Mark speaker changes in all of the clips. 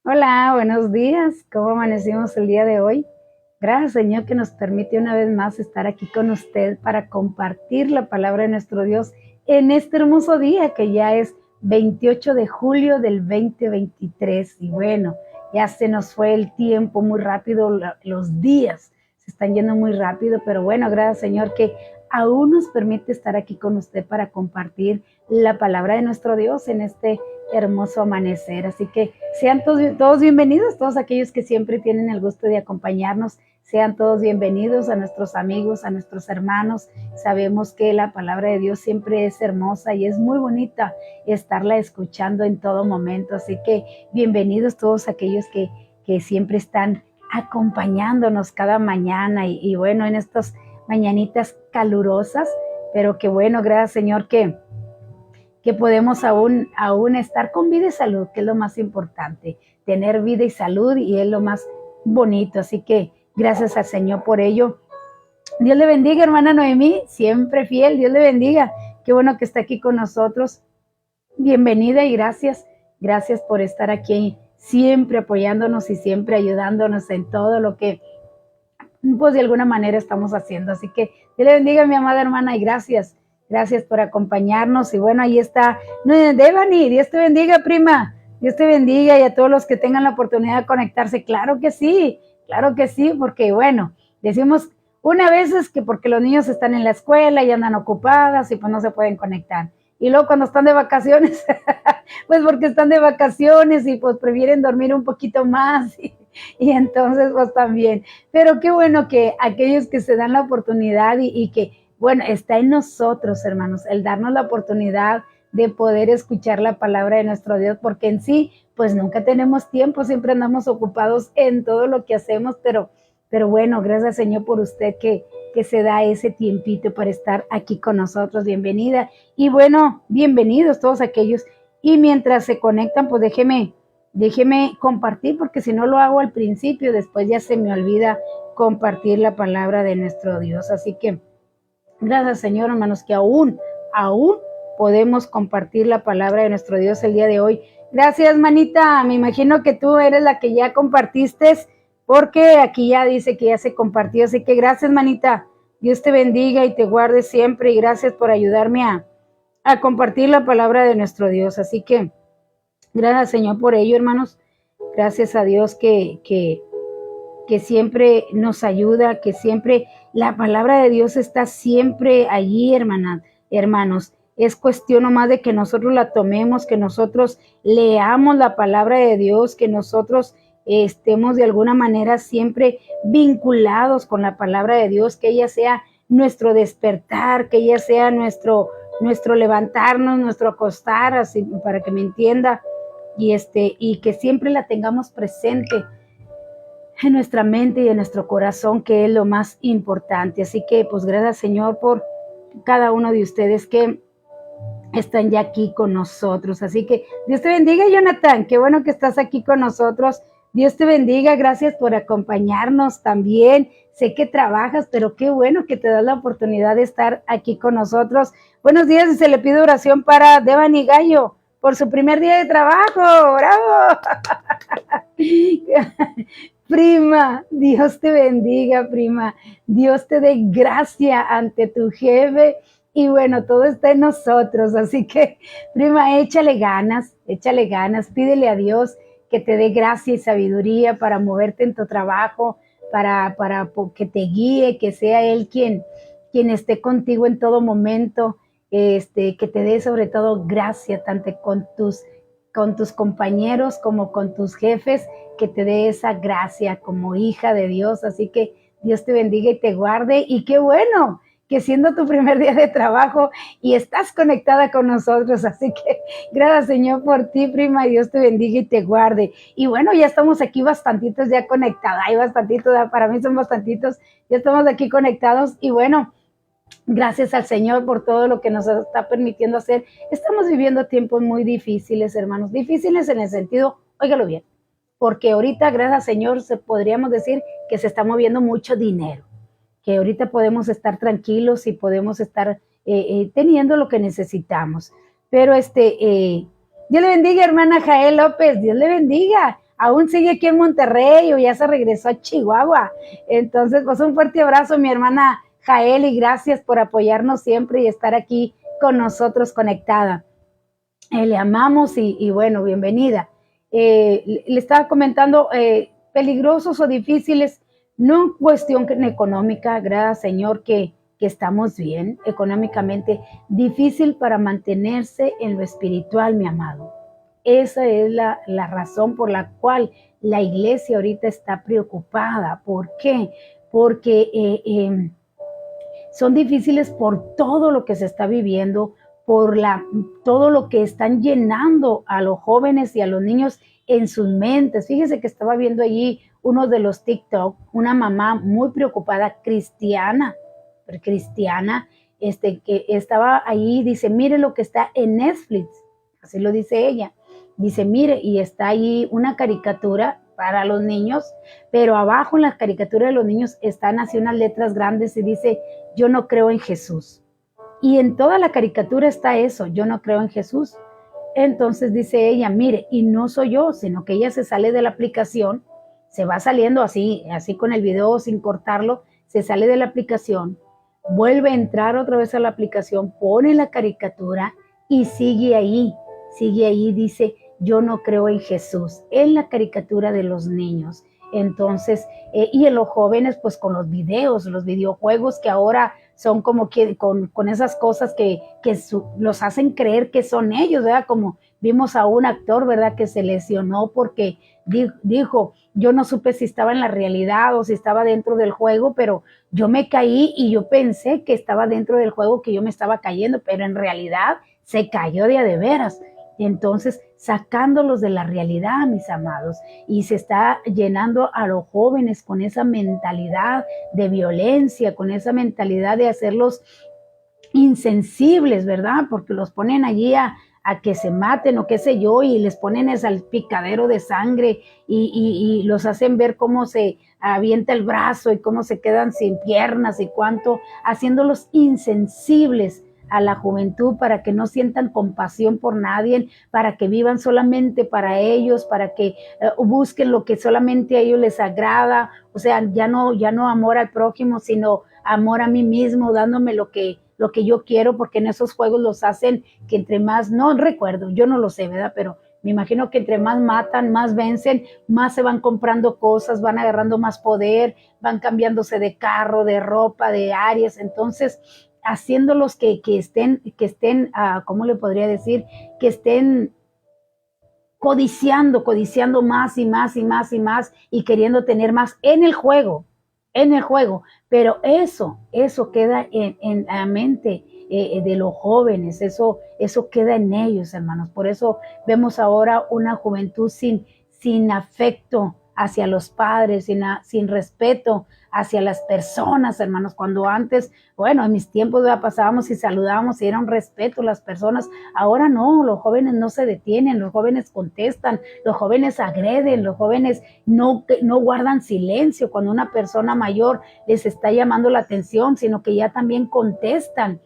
Speaker 1: Hola, buenos días. ¿Cómo amanecimos el día de hoy? Gracias, Señor, que nos permite una vez más estar aquí con usted para compartir la palabra de nuestro Dios en este hermoso día que ya es 28 de julio del 2023. Y bueno, ya se nos fue el tiempo muy rápido, los días se están yendo muy rápido, pero bueno, gracias, Señor, que aún nos permite estar aquí con usted para compartir la palabra de nuestro Dios en este hermoso amanecer. Así que sean todos bienvenidos, todos aquellos que siempre tienen el gusto de acompañarnos, sean todos bienvenidos a nuestros amigos, a nuestros hermanos. Sabemos que la palabra de Dios siempre es hermosa y es muy bonita estarla escuchando en todo momento. Así que bienvenidos todos aquellos que siempre están acompañándonos cada mañana y bueno, en estas mañanitas calurosas, pero que bueno, gracias Señor que podemos aún estar con vida y salud, que es lo más importante, tener vida y salud y es lo más bonito. Así que gracias al Señor por ello. Dios le bendiga, hermana Noemí, siempre fiel, Dios le bendiga. Qué bueno que está aquí con nosotros. Bienvenida y gracias por estar aquí siempre apoyándonos y siempre ayudándonos en todo lo que pues de alguna manera estamos haciendo. Así que Dios le bendiga, mi amada hermana, y gracias por acompañarnos. Y bueno, ahí está Devani, Dios te bendiga, prima, Dios te bendiga, y a todos los que tengan la oportunidad de conectarse. Claro que sí, porque bueno, decimos una vez es que porque los niños están en la escuela y andan ocupadas y pues no se pueden conectar. Y luego cuando están de vacaciones, pues porque están de vacaciones y pues prefieren dormir un poquito más y entonces pues también. Pero qué bueno que aquellos que se dan la oportunidad y que, bueno, está en nosotros, hermanos, el darnos la oportunidad de poder escuchar la palabra de nuestro Dios, porque en sí, pues nunca tenemos tiempo, siempre andamos ocupados en todo lo que hacemos, pero bueno, gracias Señor por usted que se da ese tiempito para estar aquí con nosotros. Bienvenida. Y bueno, bienvenidos todos aquellos. Y mientras se conectan, pues déjeme compartir, porque si no lo hago al principio, después ya se me olvida compartir la palabra de nuestro Dios. Así que gracias Señor, hermanos, que aún podemos compartir la palabra de nuestro Dios el día de hoy. Gracias, manita. Me imagino que tú eres la que ya compartiste, porque aquí ya dice que ya se compartió. Así que gracias, manita. Dios te bendiga y te guarde siempre. Y gracias por ayudarme a compartir la palabra de nuestro Dios. Así que gracias, Señor, por ello, hermanos. Gracias a Dios que siempre nos ayuda, que siempre la palabra de Dios está siempre allí, hermanos. Es cuestión nomás de que nosotros la tomemos, que nosotros leamos la palabra de Dios, que nosotros estemos de alguna manera siempre vinculados con la palabra de Dios, que ella sea nuestro despertar, que ella sea nuestro levantarnos, nuestro acostar, así para que me entienda, y que siempre la tengamos presente en nuestra mente y en nuestro corazón, que es lo más importante. Así que pues gracias Señor por cada uno de ustedes que están ya aquí con nosotros. Así que Dios te bendiga, Jonathan, qué bueno que estás aquí con nosotros. Dios te bendiga, gracias por acompañarnos también. Sé que trabajas, pero qué bueno que te das la oportunidad de estar aquí con nosotros. Buenos días, y se le pide oración para Devani Gallo por su primer día de trabajo. ¡Bravo! Prima, Dios te bendiga, prima. Dios te dé gracia ante tu jefe. Y bueno, todo está en nosotros. Así que, prima, échale ganas. Pídele a Dios que te dé gracia y sabiduría para moverte en tu trabajo, para que te guíe, que sea Él quien esté contigo en todo momento. Que te dé sobre todo gracia, tanto con tus compañeros como con tus jefes, que te dé esa gracia como hija de Dios. Así que Dios te bendiga y te guarde. Y qué bueno que siendo tu primer día de trabajo y estás conectada con nosotros. Así que gracias Señor por ti, prima, y Dios te bendiga y te guarde. Y bueno, ya estamos aquí bastantitos ya conectados. Hay bastantitos, para mí son bastantitos. Ya estamos aquí conectados y bueno, gracias al Señor por todo lo que nos está permitiendo hacer. Estamos viviendo tiempos muy difíciles, hermanos, difíciles en el sentido, óigalo bien, porque ahorita, gracias al Señor, podríamos decir que se está moviendo mucho dinero, que ahorita podemos estar tranquilos y podemos estar teniendo lo que necesitamos. Pero Dios le bendiga, hermana Jael López, Dios le bendiga. aún sigue aquí en Monterrey o ya se regresó a Chihuahua. Entonces, pues un fuerte abrazo, mi hermana Jael, y gracias por apoyarnos siempre y estar aquí con nosotros conectada. Le amamos y bueno, bienvenida. Le estaba comentando, peligrosos o difíciles, no en cuestión económica, gracias Señor que estamos bien económicamente, difícil para mantenerse en lo espiritual, mi amado. Esa es la razón por la cual la iglesia ahorita está preocupada. ¿Por qué? Porque son difíciles por todo lo que se está viviendo, por todo lo que están llenando a los jóvenes y a los niños en sus mentes. Fíjese que estaba viendo allí uno de los TikTok, una mamá muy preocupada, cristiana, que estaba ahí, dice, mire lo que está en Netflix, así lo dice ella, dice, mire, y está ahí una caricatura para los niños, pero abajo en la caricatura de los niños están así unas letras grandes y dice, yo no creo en Jesús. Y en toda la caricatura está eso, yo no creo en Jesús. Entonces dice ella, mire, y no soy yo, sino que ella se sale de la aplicación, se va saliendo así con el video sin cortarlo, se sale de la aplicación, vuelve a entrar otra vez a la aplicación, pone la caricatura y sigue ahí, dice, yo no creo en Jesús, en la caricatura de los niños. Entonces, y en los jóvenes, pues con los videojuegos que ahora son como que con esas cosas que los hacen creer que son ellos, ¿verdad? Como vimos a un actor, ¿verdad? Que se lesionó porque dijo, yo no supe si estaba en la realidad o si estaba dentro del juego, pero yo me caí y yo pensé que estaba dentro del juego, que yo me estaba cayendo, pero en realidad se cayó de veras. Entonces, sacándolos de la realidad, mis amados, y se está llenando a los jóvenes con esa mentalidad de violencia, con esa mentalidad de hacerlos insensibles, ¿verdad? Porque los ponen allí a que se maten o qué sé yo, y les ponen el salpicadero de sangre y los hacen ver cómo se avienta el brazo y cómo se quedan sin piernas y cuánto, haciéndolos insensibles a la juventud para que no sientan compasión por nadie, para que vivan solamente para ellos, para que busquen lo que solamente a ellos les agrada, o sea, ya no amor al prójimo, sino amor a mí mismo, dándome lo que yo quiero, porque en esos juegos los hacen que entre más, no recuerdo, yo no lo sé, ¿verdad? Pero me imagino que entre más matan, más vencen, más se van comprando cosas, van agarrando más poder, van cambiándose de carro, de ropa, de áreas, entonces haciéndolos que estén, ¿cómo le podría decir? Que estén codiciando más y más y más y más y queriendo tener más en el juego, pero eso queda en la mente de los jóvenes, eso queda en ellos, hermanos. Por eso vemos ahora una juventud sin afecto hacia los padres, sin respeto hacia las personas, hermanos, cuando antes, bueno, en mis tiempos ya pasábamos y saludábamos y era un respeto a las personas, ahora no, los jóvenes no se detienen, los jóvenes contestan, los jóvenes agreden, los jóvenes no guardan silencio cuando una persona mayor les está llamando la atención, sino que ya también contestan.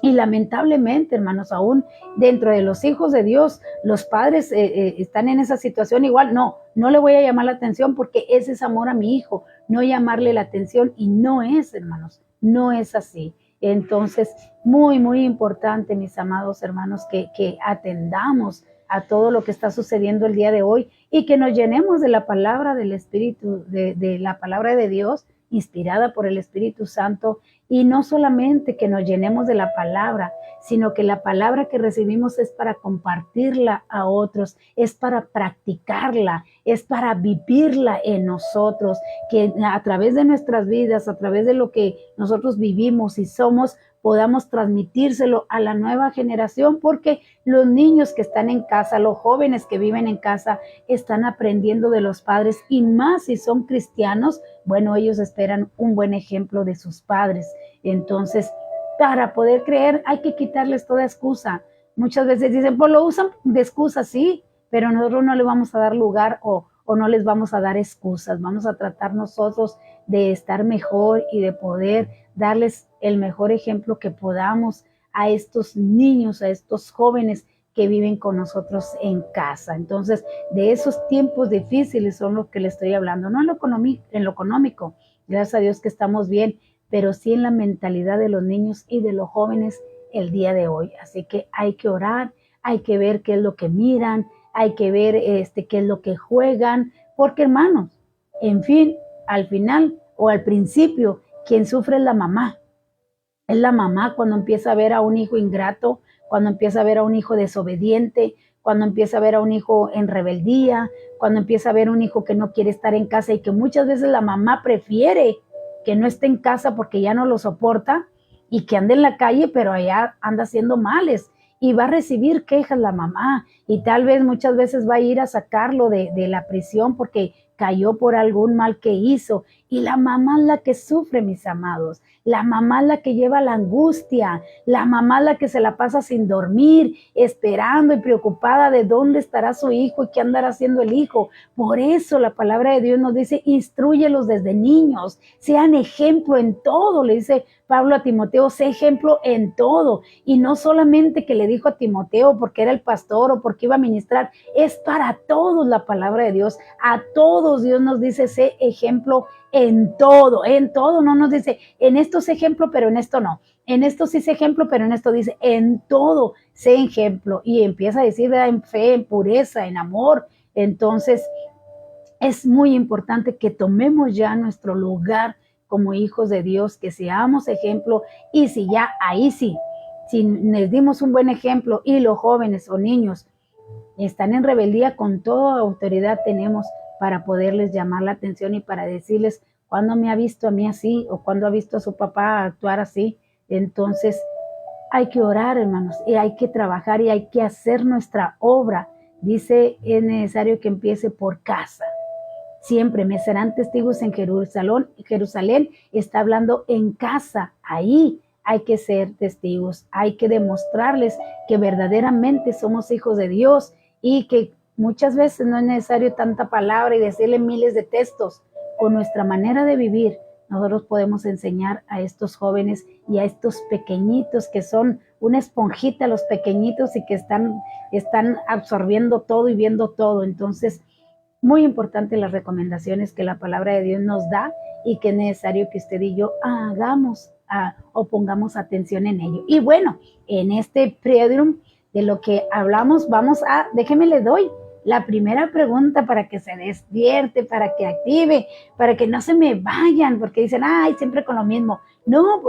Speaker 1: Y lamentablemente, hermanos, aún dentro de los hijos de Dios, los padres están en esa situación igual. No le voy a llamar la atención porque ese es amor a mi hijo, no llamarle la atención, y no es, hermanos, no es así. Entonces, muy, muy importante, mis amados hermanos, que atendamos a todo lo que está sucediendo el día de hoy y que nos llenemos de la palabra del Espíritu, de la palabra de Dios, inspirada por el Espíritu Santo, y no solamente que nos llenemos de la palabra, sino que la palabra que recibimos es para compartirla a otros, es para practicarla, es para vivirla en nosotros, que a través de nuestras vidas, a través de lo que nosotros vivimos y somos, podamos transmitírselo a la nueva generación, porque los niños que están en casa, los jóvenes que viven en casa, están aprendiendo de los padres, y más si son cristianos, bueno, ellos esperan un buen ejemplo de sus padres. Entonces, para poder creer hay que quitarles toda excusa. Muchas veces dicen, pues lo usan de excusa, sí, pero nosotros no le vamos a dar lugar o no les vamos a dar excusas. Vamos a tratar nosotros de estar mejor y de poder darles el mejor ejemplo que podamos a estos niños, a estos jóvenes que viven con nosotros en casa. Entonces, de esos tiempos difíciles son los que le estoy hablando, no en lo económico, gracias a Dios que estamos bien, pero sí en la mentalidad de los niños y de los jóvenes el día de hoy. Así que hay que orar, hay que ver qué es lo que miran, hay que ver qué es lo que juegan, porque hermanos, en fin, al final o al principio, quien sufre es la mamá. Es la mamá cuando empieza a ver a un hijo ingrato, cuando empieza a ver a un hijo desobediente, cuando empieza a ver a un hijo en rebeldía, cuando empieza a ver a un hijo que no quiere estar en casa y que muchas veces la mamá prefiere que no esté en casa porque ya no lo soporta y que ande en la calle, pero allá anda haciendo males y va a recibir quejas la mamá y tal vez muchas veces va a ir a sacarlo de la prisión porque cayó por algún mal que hizo. Y la mamá es la que sufre, mis amados. La mamá es la que lleva la angustia. La mamá es la que se la pasa sin dormir, esperando y preocupada de dónde estará su hijo y qué andará haciendo el hijo. Por eso la palabra de Dios nos dice, instrúyelos desde niños, sean ejemplo en todo, le dice Pablo a Timoteo, sé ejemplo en todo. Y no solamente que le dijo a Timoteo porque era el pastor o porque iba a ministrar, es para todos la palabra de Dios. A todos Dios nos dice, sé ejemplo en todo, no nos dice, en esto sé ejemplo, pero en esto no. En esto sí sé ejemplo, pero en esto dice, en todo sé ejemplo. Y empieza a decir, ¿verdad? En fe, en pureza, en amor. Entonces, es muy importante que tomemos ya nuestro lugar como hijos de Dios, que seamos ejemplo. Y si ya ahí sí, si les dimos un buen ejemplo y los jóvenes o niños están en rebeldía, con toda autoridad tenemos para poderles llamar la atención y para decirles cuándo me ha visto a mí así o cuándo ha visto a su papá actuar así. Entonces hay que orar, hermanos, y hay que trabajar y hay que hacer nuestra obra. Dice, es necesario que empiece por casa. Siempre me serán testigos en Jerusalén. Jerusalén está hablando en casa, ahí hay que ser testigos, hay que demostrarles que verdaderamente somos hijos de Dios y que muchas veces no es necesario tanta palabra y decirle miles de textos. Con nuestra manera de vivir, nosotros podemos enseñar a estos jóvenes y a estos pequeñitos que son una esponjita, los pequeñitos y que están absorbiendo todo y viendo todo. Entonces, muy importante las recomendaciones que la palabra de Dios nos da y que es necesario que usted y yo hagamos o pongamos atención en ello. Y bueno, en este preámbulo de lo que hablamos, déjeme le doy la primera pregunta para que se despierte, para que active, para que no se me vayan, porque dicen, ay, siempre con lo mismo. No,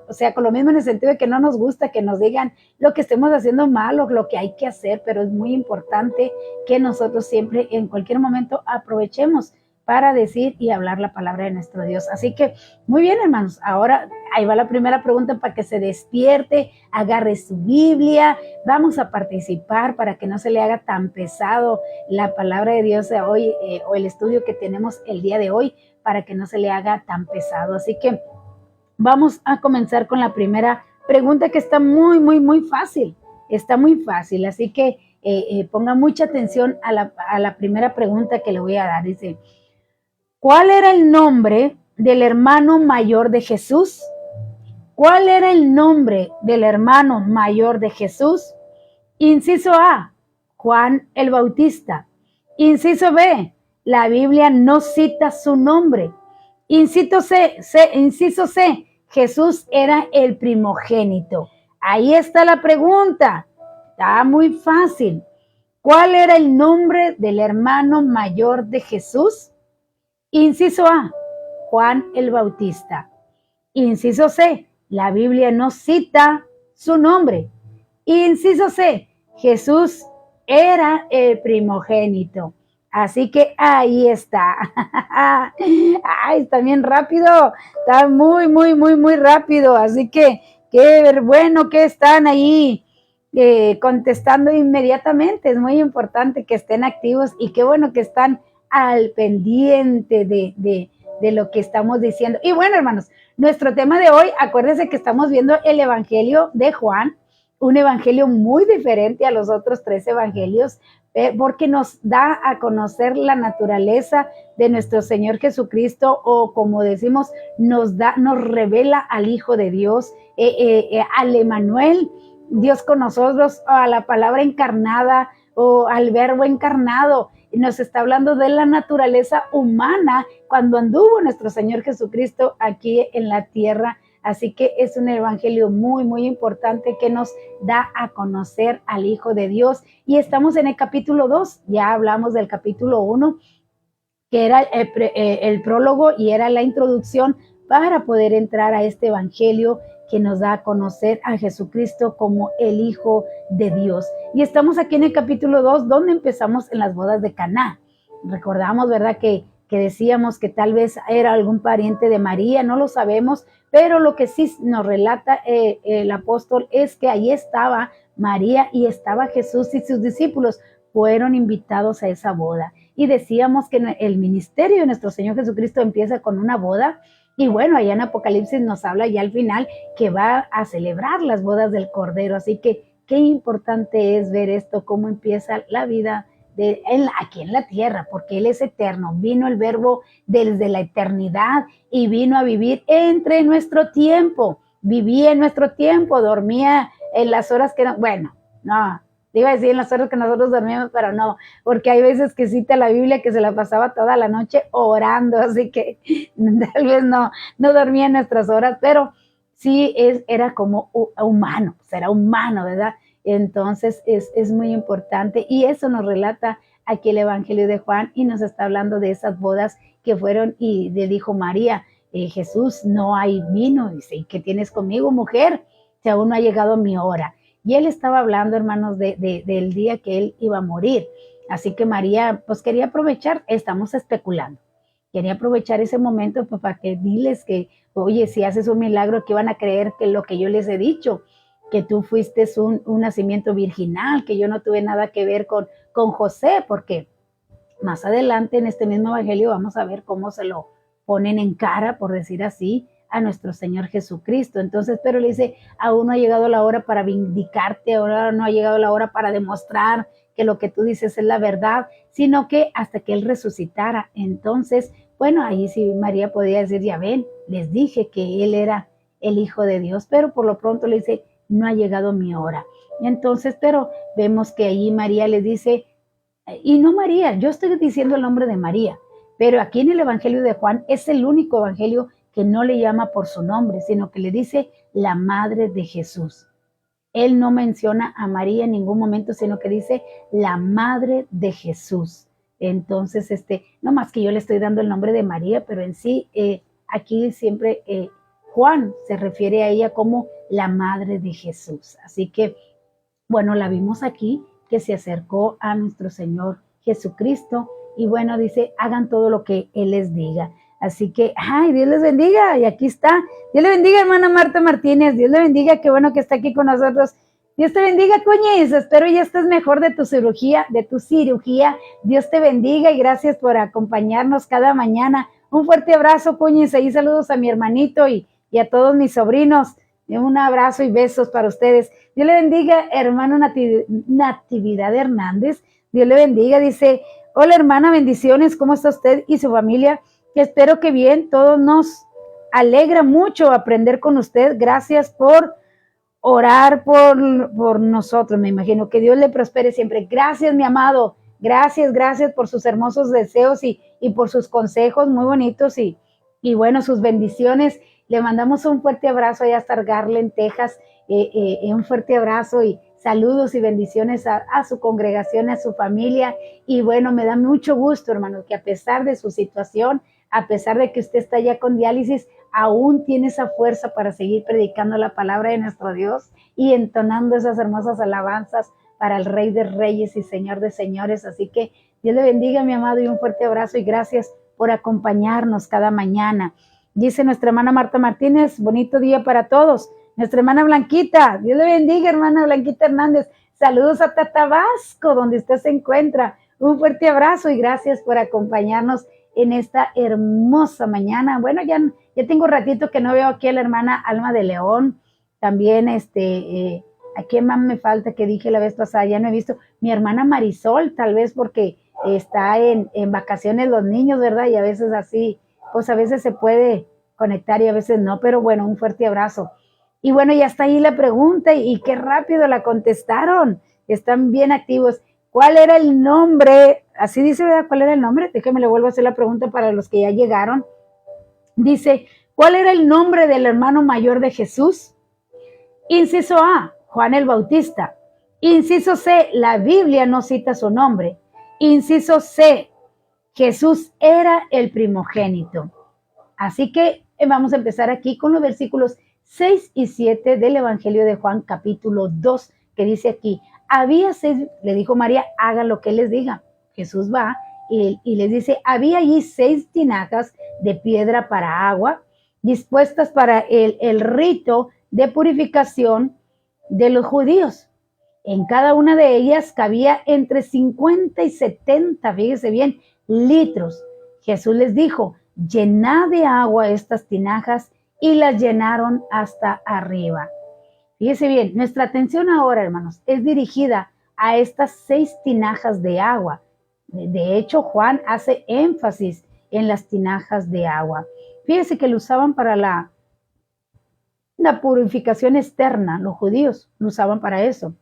Speaker 1: o sea, con lo mismo en el sentido de que no nos gusta que nos digan lo que estemos haciendo mal o lo que hay que hacer, pero es muy importante que nosotros siempre, en cualquier momento, aprovechemos para decir y hablar la palabra de nuestro Dios. Así que, muy bien, hermanos, ahora ahí va la primera pregunta para que se despierte, agarre su Biblia, vamos a participar para que no se le haga tan pesado la palabra de Dios de hoy o el estudio que tenemos el día de hoy, para que no se le haga tan pesado. Así que vamos a comenzar con la primera pregunta que está muy, muy, muy fácil. Está muy fácil, así que ponga mucha atención a la primera pregunta que le voy a dar. Dice, ¿cuál era el nombre del hermano mayor de Jesús? ¿Cuál era el nombre del hermano mayor de Jesús? Inciso A, Juan el Bautista. Inciso B, la Biblia no cita su nombre. Inciso C, Jesús era el primogénito. Ahí está la pregunta. Está muy fácil. ¿Cuál era el nombre del hermano mayor de Jesús? Inciso A, Juan el Bautista. Inciso C, la Biblia no cita su nombre. Inciso C, Jesús era el primogénito. Así que ahí está. Ay, está bien rápido. Está muy, muy, muy, muy rápido. Así que qué bueno que están ahí contestando inmediatamente. Es muy importante que estén activos y qué bueno que están al pendiente de lo que estamos diciendo. Y bueno, hermanos, nuestro tema de hoy, acuérdense que estamos viendo el Evangelio de Juan, un evangelio muy diferente a los otros 3 evangelios, porque nos da a conocer la naturaleza de nuestro Señor Jesucristo, o como decimos, nos revela al Hijo de Dios, al Emmanuel, Dios con nosotros, o a la palabra encarnada o al verbo encarnado. Y nos está hablando de la naturaleza humana cuando anduvo nuestro Señor Jesucristo aquí en la tierra. Así que es un evangelio muy, muy importante que nos da a conocer al Hijo de Dios. Y estamos en el capítulo 2, ya hablamos del capítulo 1, que era el prólogo y era la introducción para poder entrar a este evangelio que nos da a conocer a Jesucristo como el Hijo de Dios. Y estamos aquí en el capítulo 2, donde empezamos en las bodas de Caná. Recordamos, ¿verdad?, que decíamos que tal vez era algún pariente de María, no lo sabemos, pero lo que sí nos relata el apóstol es que ahí estaba María y estaba Jesús y sus discípulos fueron invitados a esa boda. Y decíamos que el ministerio de nuestro Señor Jesucristo empieza con una boda. Y bueno, allá en Apocalipsis nos habla ya al final que va a celebrar las bodas del Cordero. Así que qué importante es ver esto, cómo empieza la vida aquí en la tierra, porque Él es eterno. Vino el Verbo desde la eternidad y vino a vivir entre nuestro tiempo. Vivía en nuestro tiempo, dormía en las horas que no, bueno, no, iba a decir en las horas que nosotros dormíamos, pero no, porque hay veces que cita la Biblia que se la pasaba toda la noche orando, así que tal vez no dormía en nuestras horas, pero sí era como humano, será humano, ¿verdad? Entonces es muy importante y eso nos relata aquí el Evangelio de Juan y nos está hablando de esas bodas que fueron y le dijo María, Jesús, no hay vino, dice, ¿y qué tienes conmigo, mujer? Si aún no ha llegado mi hora. Y él estaba hablando, hermanos, del día que él iba a morir. Así que María, pues quería aprovechar, estamos especulando, quería aprovechar ese momento pues, para que diles que, oye, si haces un milagro, que van a creer que lo que yo les he dicho, que tú fuiste un nacimiento virginal, que yo no tuve nada que ver con José, porque más adelante en este mismo evangelio vamos a ver cómo se lo ponen en cara, por decir así, a nuestro Señor Jesucristo. Entonces, pero le dice, aún no ha llegado la hora para vindicarte, ahora no ha llegado la hora para demostrar que lo que tú dices es la verdad, sino que hasta que Él resucitara. Entonces, bueno, ahí sí María podía decir, ya ven, les dije que Él era el Hijo de Dios, pero por lo pronto le dice, no ha llegado mi hora. Entonces, pero vemos que ahí María le dice, y no María, yo estoy diciendo el nombre de María, pero aquí en el Evangelio de Juan es el único evangelio que no le llama por su nombre, sino que le dice la madre de Jesús. Él no menciona a María en ningún momento, sino que dice la madre de Jesús. Entonces, no más que yo le estoy dando el nombre de María, pero en sí, aquí siempre Juan se refiere a ella como la madre de Jesús. Así que, bueno, la vimos aquí, que se acercó a nuestro Señor Jesucristo y bueno, dice, hagan todo lo que Él les diga. Así que, ay, Dios les bendiga, y aquí está. Dios le bendiga, hermana Marta Martínez, Dios le bendiga, qué bueno que está aquí con nosotros. Dios te bendiga, Cuñiz, espero ya estés mejor de tu cirugía, Dios te bendiga y gracias por acompañarnos cada mañana. Un fuerte abrazo, Cuñiz, ahí saludos a mi hermanito y a todos mis sobrinos. Un abrazo y besos para ustedes. Dios le bendiga, hermano Natividad Hernández. Dios le bendiga, dice, hola hermana, bendiciones, ¿cómo está usted y su familia? Espero que bien, todos nos alegra mucho aprender con usted. Gracias por orar por nosotros, me imagino. Que Dios le prospere siempre. Gracias, mi amado. Gracias por sus hermosos deseos y por sus consejos muy bonitos y bueno, sus bendiciones. Le mandamos un fuerte abrazo allá hasta Garland, Texas. Un fuerte abrazo y saludos y bendiciones a su congregación, a su familia. Y bueno, me da mucho gusto, hermano, que a pesar de su situación, a pesar de que usted está ya con diálisis, aún tiene esa fuerza para seguir predicando la palabra de nuestro Dios y entonando esas hermosas alabanzas para el Rey de Reyes y Señor de Señores. Así que Dios le bendiga, mi amado, y un fuerte abrazo y gracias por acompañarnos cada mañana. Dice nuestra hermana Marta Martínez, bonito día para todos. Nuestra hermana Blanquita, Dios le bendiga, hermana Blanquita Hernández. Saludos a Tabasco, donde usted se encuentra. Un fuerte abrazo y gracias por acompañarnos en esta hermosa mañana. Bueno, ya tengo un ratito que no veo aquí a la hermana Alma de León. También, ¿a quién más me falta que dije la vez pasada? Ya no he visto. Mi hermana Marisol, tal vez porque está en vacaciones los niños, ¿verdad? Y a veces así, pues a veces se puede conectar y a veces no, pero bueno, un fuerte abrazo. Y bueno, ya está ahí la pregunta y qué rápido la contestaron. Están bien activos. ¿Cuál era el nombre? Así dice, ¿verdad? ¿Cuál era el nombre? Déjame le vuelvo a hacer la pregunta para los que ya llegaron. Dice, ¿cuál era el nombre del hermano mayor de Jesús? Inciso A, Juan el Bautista. Inciso C, la Biblia no cita su nombre. Inciso C, Jesús era el primogénito. Así que vamos a empezar aquí con los versículos 6 y 7 del Evangelio de Juan, capítulo 2, que dice aquí, había 6, le dijo María, haga lo que les diga. Jesús va y les dice, había allí 6 tinajas de piedra para agua, dispuestas para el rito de purificación de los judíos. En cada una de ellas cabía entre 50 y 70, fíjese bien, litros. Jesús les dijo, llenad de agua estas tinajas, y las llenaron hasta arriba. Fíjese bien, nuestra atención ahora, hermanos, es dirigida a estas 6 tinajas de agua. De hecho, Juan hace énfasis en las tinajas de agua. Fíjese que lo usaban para la purificación externa, los judíos lo usaban para eso.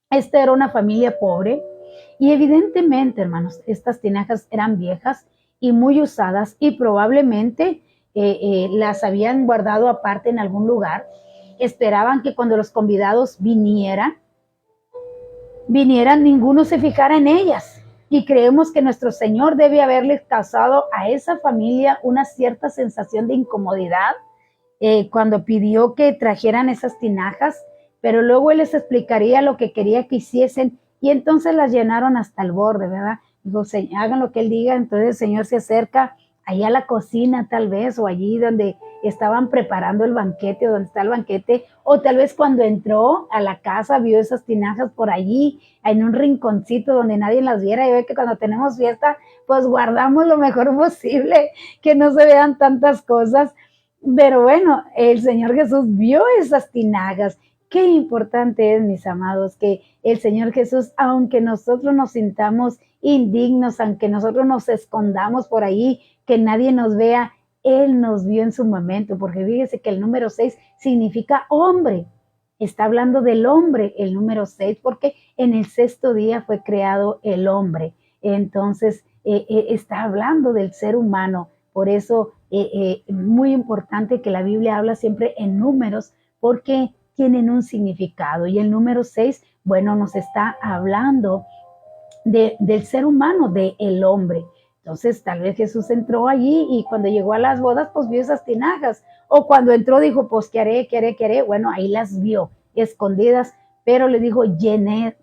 Speaker 1: Esta era una familia pobre y evidentemente, hermanos, estas tinajas eran viejas y muy usadas y probablemente las habían guardado aparte en algún lugar. Esperaban que cuando los convidados vinieran, ninguno se fijara en ellas. Y creemos que nuestro Señor debe haberles causado a esa familia una cierta sensación de incomodidad cuando pidió que trajeran esas tinajas, pero luego Él les explicaría lo que quería que hiciesen y entonces las llenaron hasta el borde, ¿verdad? Dijo, hagan lo que Él diga. Entonces el Señor se acerca allá a la cocina tal vez, o allí donde estaban preparando el banquete, o donde está el banquete, o tal vez cuando entró a la casa vio esas tinajas por allí, en un rinconcito donde nadie las viera. Y ve que cuando tenemos fiesta, pues guardamos lo mejor posible, que no se vean tantas cosas. Pero bueno, el Señor Jesús vio esas tinajas. Qué importante es, mis amados, que el Señor Jesús, aunque nosotros nos sintamos indignos, aunque nosotros nos escondamos por ahí, que nadie nos vea, Él nos vio en su momento, porque fíjese que el número 6 significa hombre. Está hablando del hombre, el número 6, porque en el 6º día fue creado el hombre. Entonces, está hablando del ser humano. Por eso, muy importante que la Biblia habla siempre en números, porque tienen un significado. Y el número 6, bueno, nos está hablando del ser humano, del hombre. Entonces, tal vez Jesús entró allí y cuando llegó a las bodas, pues vio esas tinajas. O cuando entró dijo, pues, ¿qué haré? ¿Qué haré? ¿Qué haré? Bueno, ahí las vio escondidas, pero le dijo, llenad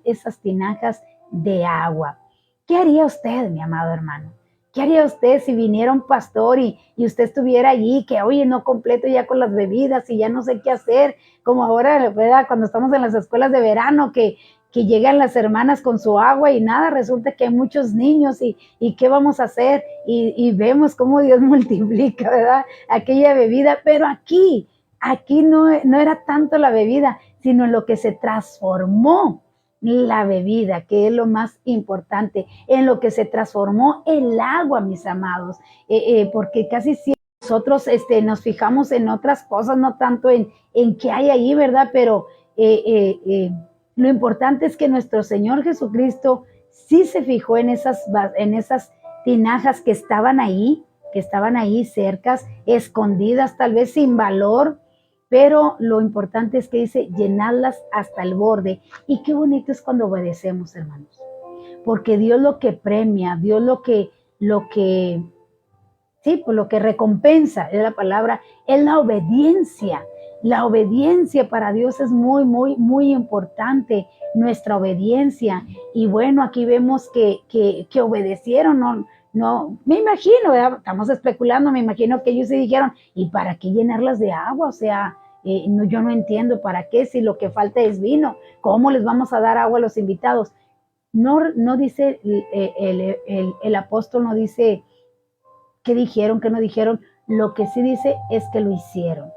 Speaker 1: esas tinajas de agua. ¿Qué haría usted, mi amado hermano? ¿Qué haría usted si viniera un pastor y usted estuviera allí, que oye, no completo ya con las bebidas y ya no sé qué hacer? Como ahora, ¿verdad? Cuando estamos en las escuelas de verano, que llegan las hermanas con su agua y nada, resulta que hay muchos niños y ¿qué vamos a hacer? Y vemos cómo Dios multiplica, ¿verdad? Aquella bebida, pero aquí no era tanto la bebida, sino en lo que se transformó la bebida, que es lo más importante, en lo que se transformó el agua, mis amados, porque casi siempre nosotros nos fijamos en otras cosas, no tanto en qué hay ahí, ¿verdad? Pero lo importante es que nuestro Señor Jesucristo sí se fijó en esas tinajas que estaban ahí cercas, escondidas, tal vez sin valor, pero lo importante es que dice llenarlas hasta el borde. Y qué bonito es cuando obedecemos, hermanos, porque Dios lo que premia, Dios lo que sí, pues lo que recompensa, es la palabra, es la obediencia. La obediencia para Dios es muy, muy, muy importante, nuestra obediencia. Y bueno, aquí vemos que obedecieron, no, me imagino, ¿verdad? Estamos especulando, me imagino que ellos se dijeron, ¿y para qué llenarlas de agua? O sea, yo no entiendo para qué, si lo que falta es vino, ¿cómo les vamos a dar agua a los invitados? No dice, el apóstol no dice qué dijeron, qué no dijeron, lo que sí dice es que lo hicieron.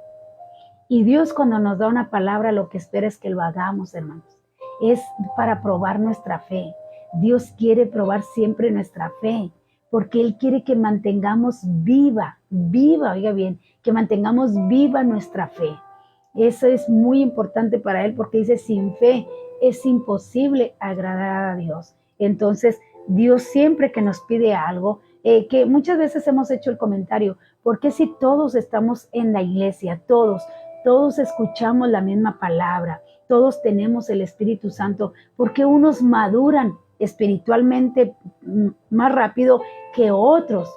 Speaker 1: Y Dios, cuando nos da una palabra, lo que espera es que lo hagamos, hermanos. Es para probar nuestra fe. Dios quiere probar siempre nuestra fe, porque Él quiere que mantengamos viva, oiga bien, que mantengamos viva nuestra fe. Eso es muy importante para él porque dice, sin fe es imposible agradar a Dios. Entonces, Dios siempre que nos pide algo, que muchas veces hemos hecho el comentario, ¿por qué si todos estamos en la iglesia, todos escuchamos la misma palabra, todos tenemos el Espíritu Santo, por qué unos maduran espiritualmente más rápido que otros?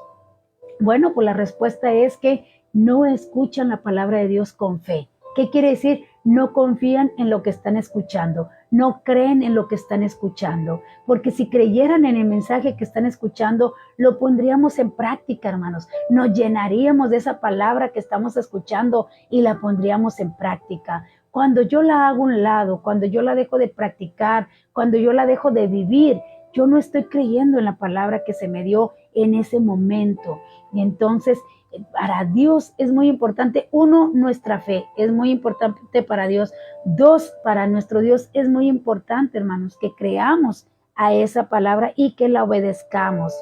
Speaker 1: Bueno, pues la respuesta es que no escuchan la palabra de Dios con fe. ¿Qué quiere decir? No confían en lo que están escuchando, no creen en lo que están escuchando, porque si creyeran en el mensaje que están escuchando, lo pondríamos en práctica, hermanos. Nos llenaríamos de esa palabra que estamos escuchando y la pondríamos en práctica. Cuando yo la hago a un lado, cuando yo la dejo de practicar, cuando yo la dejo de vivir, yo no estoy creyendo en la palabra que se me dio en ese momento. Y entonces, para Dios es muy importante, uno, nuestra fe es muy importante para Dios. Dos, para nuestro Dios es muy importante, hermanos, que creamos a esa palabra y que la obedezcamos.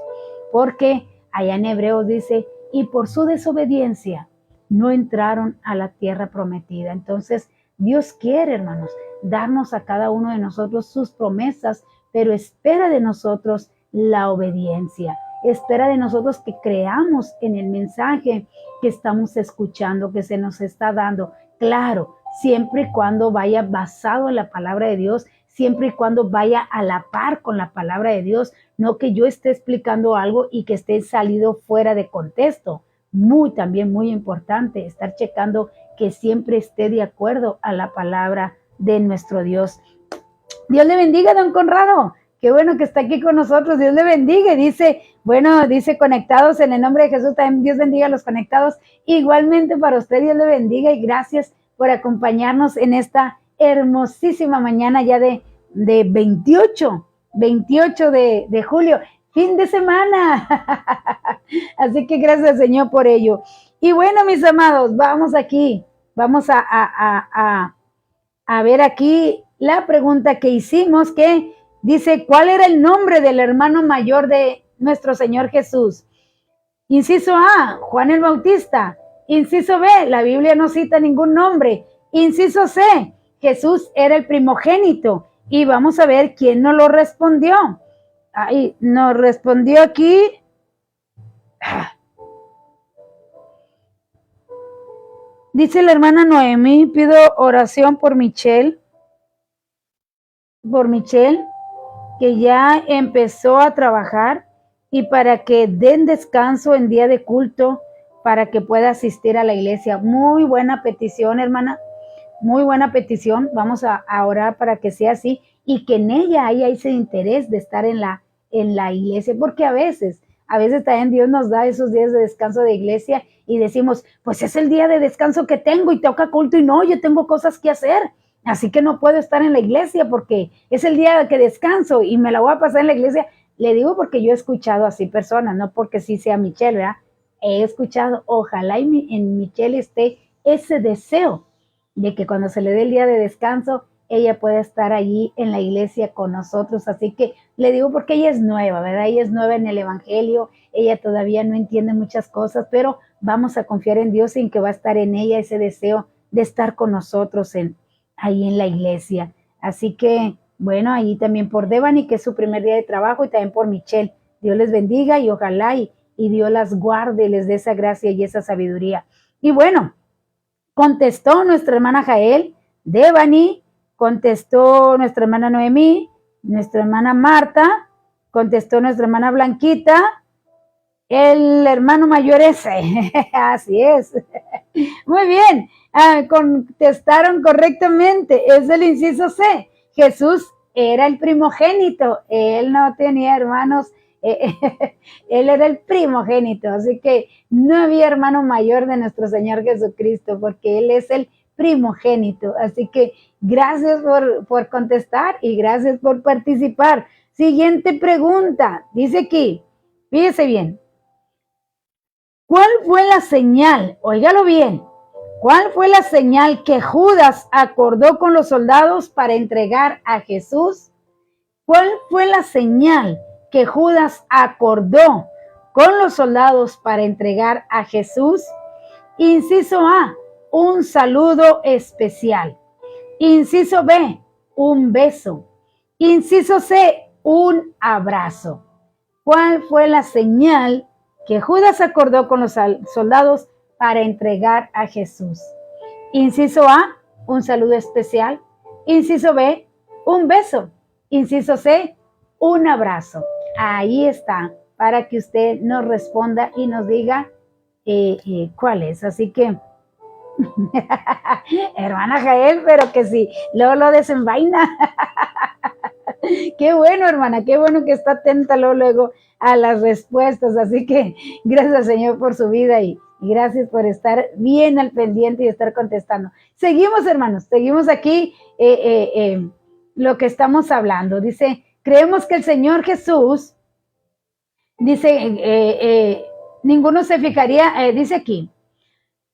Speaker 1: Porque allá en Hebreos dice, y por su desobediencia no entraron a la tierra prometida. Entonces, Dios quiere, hermanos, darnos a cada uno de nosotros sus promesas, pero espera de nosotros la obediencia. Espera de nosotros que creamos en el mensaje que estamos escuchando, que se nos está dando. Claro, siempre y cuando vaya basado en la palabra de Dios, siempre y cuando vaya a la par con la palabra de Dios, no que yo esté explicando algo y que esté salido fuera de contexto. También muy importante estar checando que siempre esté de acuerdo a la palabra de nuestro Dios. Dios le bendiga, don Conrado. Qué bueno que está aquí con nosotros. Dios le bendiga. Dice conectados en el nombre de Jesús. También Dios bendiga a los conectados. Igualmente para usted, Dios le bendiga y gracias por acompañarnos en esta hermosísima mañana ya de 28 de julio. Fin de semana. Así que gracias, Señor, por ello. Y bueno, mis amados, vamos a ver aquí la pregunta que hicimos, que dice, ¿cuál era el nombre del hermano mayor de nuestro Señor Jesús? Inciso A, Juan el Bautista. Inciso B, la Biblia no cita ningún nombre. Inciso C, Jesús era el primogénito. Y vamos a ver quién nos lo respondió. Ahí nos respondió aquí. Dice la hermana Noemí, pido oración por Michelle, que ya empezó a trabajar y para que den descanso en día de culto, para que pueda asistir a la iglesia. Muy buena petición, hermana, muy buena petición. Vamos a orar para que sea así y que en ella haya ese interés de estar en la iglesia, porque a veces también Dios nos da esos días de descanso de iglesia y decimos, pues es el día de descanso que tengo y toca culto y no, yo tengo cosas que hacer, así que no puedo estar en la iglesia porque es el día que descanso y me la voy a pasar en la iglesia. Le digo porque yo he escuchado así personas, no porque sí sea Michelle, ¿verdad? He escuchado, ojalá en Michelle esté ese deseo de que cuando se le dé el día de descanso, ella puede estar allí en la iglesia con nosotros. Así que le digo porque ella es nueva, ¿verdad? Ella es nueva en el evangelio, ella todavía no entiende muchas cosas, pero vamos a confiar en Dios y en que va a estar en ella ese deseo de estar con nosotros ahí en la iglesia. Así que, bueno, ahí también por Devani, que es su primer día de trabajo, y también por Michelle. Dios les bendiga y ojalá y Dios las guarde, les dé esa gracia y esa sabiduría. Y bueno, contestó nuestra hermana Jael, Devani, contestó nuestra hermana Noemí, nuestra hermana Marta, contestó nuestra hermana Blanquita, el hermano mayor ese, así es. Muy bien, contestaron correctamente, es el inciso C. Jesús era el primogénito, él no tenía hermanos, él era el primogénito, así que no había hermano mayor de nuestro Señor Jesucristo, porque él es el primogénito. Así que gracias por contestar y gracias por participar. Siguiente pregunta, dice aquí, fíjese bien, ¿cuál fue la señal? Óigalo bien. ¿Cuál fue la señal que Judas acordó con los soldados para entregar a Jesús? ¿Cuál fue la señal que Judas acordó con los soldados para entregar a Jesús? Inciso A, un saludo especial. Inciso B, un beso. Inciso C, un abrazo. ¿Cuál fue la señal que Judas acordó con los soldados para entregar a Jesús? Inciso A, un saludo especial. Inciso B, un beso. Inciso C, un abrazo. Ahí está, para que usted nos responda y nos diga cuál es. Así que, hermana Jael, pero que sí, luego lo desenvaina. Qué bueno, hermana, qué bueno que está atenta luego a las respuestas. Así que gracias, Señor, por su vida y gracias por estar bien al pendiente y estar contestando. Seguimos, hermanos, seguimos aquí lo que estamos hablando. Dice, creemos que el Señor Jesús, dice, ninguno se fijaría, dice aquí,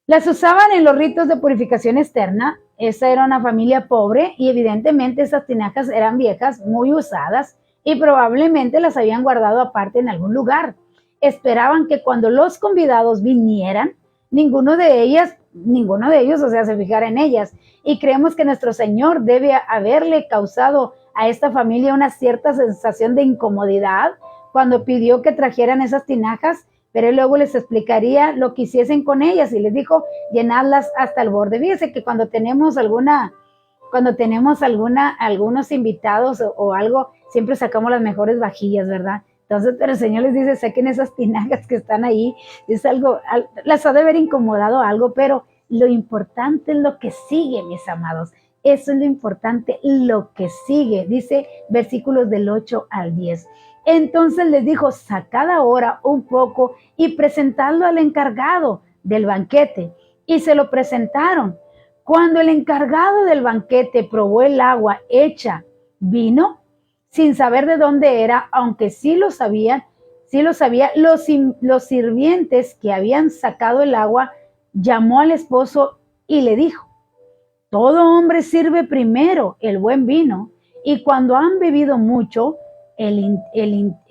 Speaker 1: las usaban en los ritos de purificación externa. Esa era una familia pobre y evidentemente esas tinajas eran viejas, muy usadas y probablemente las habían guardado aparte en algún lugar. Esperaban que cuando los convidados vinieran, ninguno de ellos, o sea, se fijara en ellas. Y creemos que nuestro Señor debe haberle causado a esta familia una cierta sensación de incomodidad cuando pidió que trajeran esas tinajas, pero él luego les explicaría lo que hiciesen con ellas y les dijo, llenadlas hasta el borde. Fíjense que cuando tenemos algunos invitados o algo, siempre sacamos las mejores vajillas, ¿verdad? Entonces, pero el Señor les dice, saquen esas tinajas que están ahí. Es algo, las ha de haber incomodado algo, pero lo importante es lo que sigue, mis amados. Eso es lo importante, lo que sigue. Dice versículos del 8 al 10. Entonces les dijo, sacad ahora un poco y presentadlo al encargado del banquete. Y se lo presentaron. Cuando el encargado del banquete probó el agua hecha vino, sin saber de dónde era, aunque sí lo sabía, los sirvientes que habían sacado el agua, llamó al esposo y le dijo, todo hombre sirve primero el buen vino, y cuando han bebido mucho, el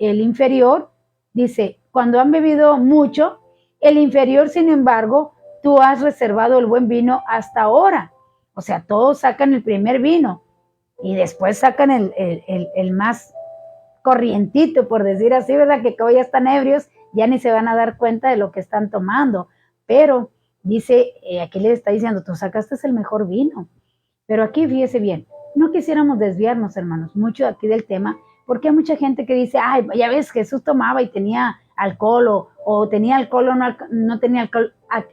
Speaker 1: inferior, dice, cuando han bebido mucho, el inferior, sin embargo, tú has reservado el buen vino hasta ahora. O sea, todos sacan el primer vino y después sacan el más corrientito, por decir así, ¿verdad? Que como ya están ebrios, ya ni se van a dar cuenta de lo que están tomando. Pero dice, aquí les está diciendo, tú sacaste el mejor vino. Pero aquí fíjese bien, no quisiéramos desviarnos, hermanos, mucho aquí del tema, porque hay mucha gente que dice, ay, ya ves, Jesús tomaba y tenía alcohol, o tenía alcohol o no tenía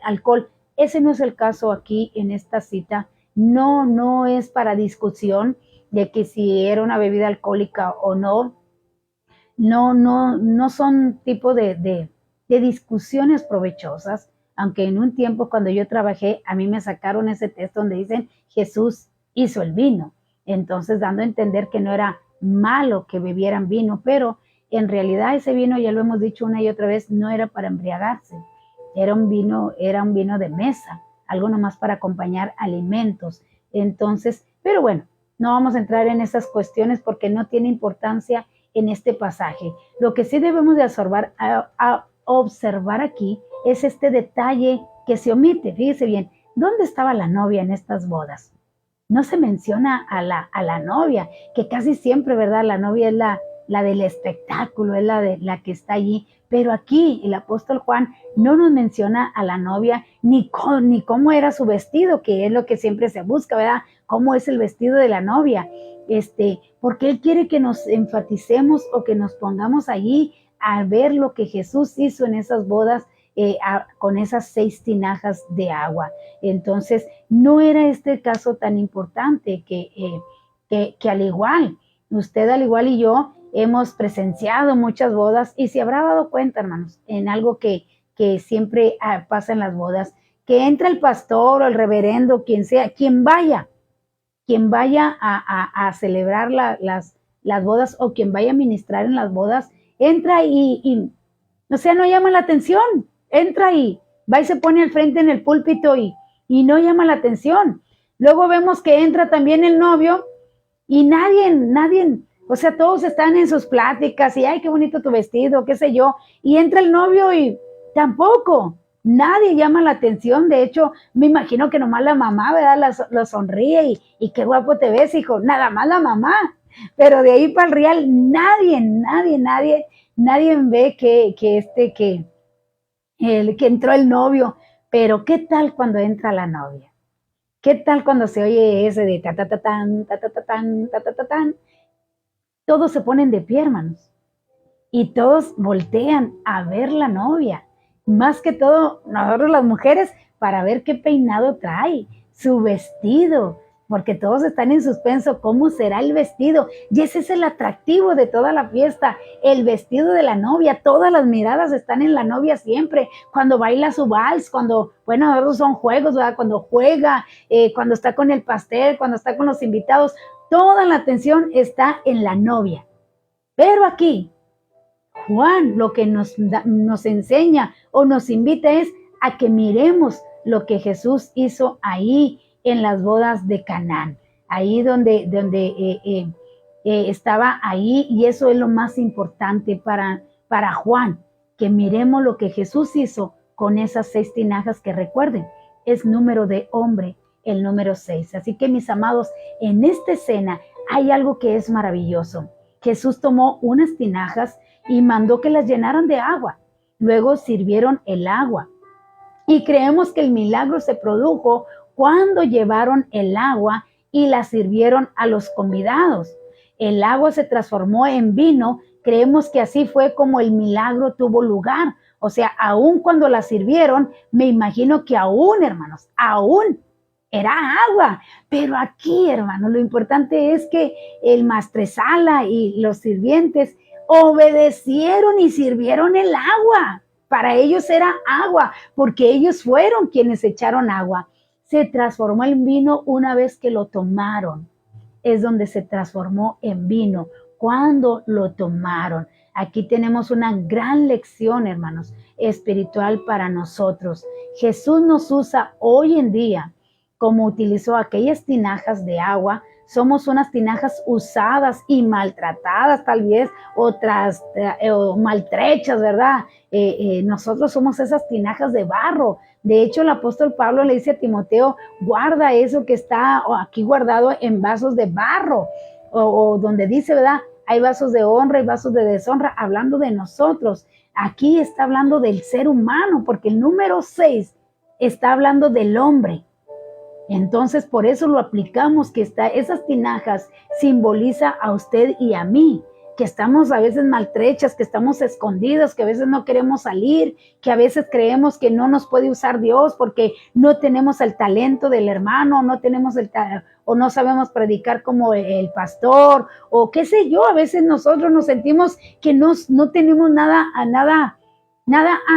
Speaker 1: alcohol. Ese no es el caso aquí en esta cita. No es para discusión de que si era una bebida alcohólica o no. No son tipo de discusiones provechosas, aunque en un tiempo cuando yo trabajé, a mí me sacaron ese texto donde dicen, Jesús hizo el vino. Entonces, dando a entender que no era malo que bebieran vino, pero en realidad ese vino, ya lo hemos dicho una y otra vez, no era para embriagarse, era un vino de mesa, algo nomás para acompañar alimentos. Entonces, pero bueno, no vamos a entrar en esas cuestiones porque no tiene importancia en este pasaje. Lo que sí debemos de observar aquí es este detalle que se omite. Fíjese bien, ¿dónde estaba la novia en estas bodas? No se menciona a la novia, que casi siempre, ¿verdad? La novia es la del espectáculo, es la que está allí. Pero aquí el apóstol Juan no nos menciona a la novia ni cómo era su vestido, que es lo que siempre se busca, ¿verdad? ¿Cómo es el vestido de la novia? Porque él quiere que nos enfaticemos o que nos pongamos allí a ver lo que Jesús hizo en esas bodas, con esas 6 tinajas de agua. Entonces, no era este el caso tan importante que al igual, usted al igual y yo, hemos presenciado muchas bodas y se habrá dado cuenta, hermanos, en algo que siempre pasa en las bodas, que entra el pastor o el reverendo, quien sea, quien vaya a celebrar las bodas o quien vaya a ministrar en las bodas, entra y o sea, no llama la atención, entra y va y se pone al frente en el púlpito y no llama la atención. Luego vemos que entra también el novio y nadie, o sea, todos están en sus pláticas y ay, qué bonito tu vestido, qué sé yo, y entra el novio y tampoco, nadie llama la atención. De hecho, me imagino que nomás la mamá, ¿verdad? Lo sonríe y qué guapo te ves, hijo. Nada más la mamá. Pero de ahí para el real, nadie ve que entró el novio. Pero ¿qué tal cuando entra la novia? ¿Qué tal cuando se oye ese de ta ta ta tan, ta ta ta tan, ta ta ta tan? Todos se ponen de pie, hermanos, y todos voltean a ver la novia. Más que todo, nosotros las mujeres, para ver qué peinado trae, su vestido, porque todos están en suspenso, ¿cómo será el vestido? Y ese es el atractivo de toda la fiesta, el vestido de la novia. Todas las miradas están en la novia siempre, cuando baila su vals, bueno, esos son juegos, ¿verdad? Cuando juega, cuando está con el pastel, cuando está con los invitados, toda la atención está en la novia. Pero aquí, Juan lo que nos enseña o nos invita es a que miremos lo que Jesús hizo ahí en las bodas de Canaán, ahí donde estaba ahí, y eso es lo más importante para Juan, que miremos lo que Jesús hizo con esas 6 tinajas que, recuerden, es número de hombre, el número 6. Así que, mis amados, en esta escena hay algo que es maravilloso. Jesús tomó unas tinajas y mandó que las llenaran de agua. Luego sirvieron el agua. Y creemos que el milagro se produjo cuando llevaron el agua y la sirvieron a los convidados. El agua se transformó en vino. Creemos que así fue como el milagro tuvo lugar. O sea, aún cuando la sirvieron, me imagino que aún, hermanos, aún era agua. Pero aquí, hermanos, lo importante es que el maestresala y los sirvientes obedecieron y sirvieron el agua. Para ellos era agua, porque ellos fueron quienes echaron agua. Se transformó en vino una vez que lo tomaron. Es donde se transformó en vino, cuando lo tomaron. Aquí tenemos una gran lección, hermanos, espiritual para nosotros. Jesús nos usa hoy en día como utilizó aquellas tinajas de agua. Somos unas tinajas usadas y maltratadas, tal vez, o maltrechas, ¿verdad? Nosotros somos esas tinajas de barro. De hecho, el apóstol Pablo le dice a Timoteo, guarda eso que está aquí guardado en vasos de barro, o donde dice, ¿verdad? Hay vasos de honra y vasos de deshonra, hablando de nosotros. Aquí está hablando del ser humano, porque el número 6 está hablando del hombre. Entonces, por eso lo aplicamos, que esas tinajas simboliza a usted y a mí, que estamos a veces maltrechas, que estamos escondidas, que a veces no queremos salir, que a veces creemos que no nos puede usar Dios porque no tenemos el talento del hermano, o no sabemos predicar como el pastor, o qué sé yo. A veces nosotros nos sentimos que no tenemos nada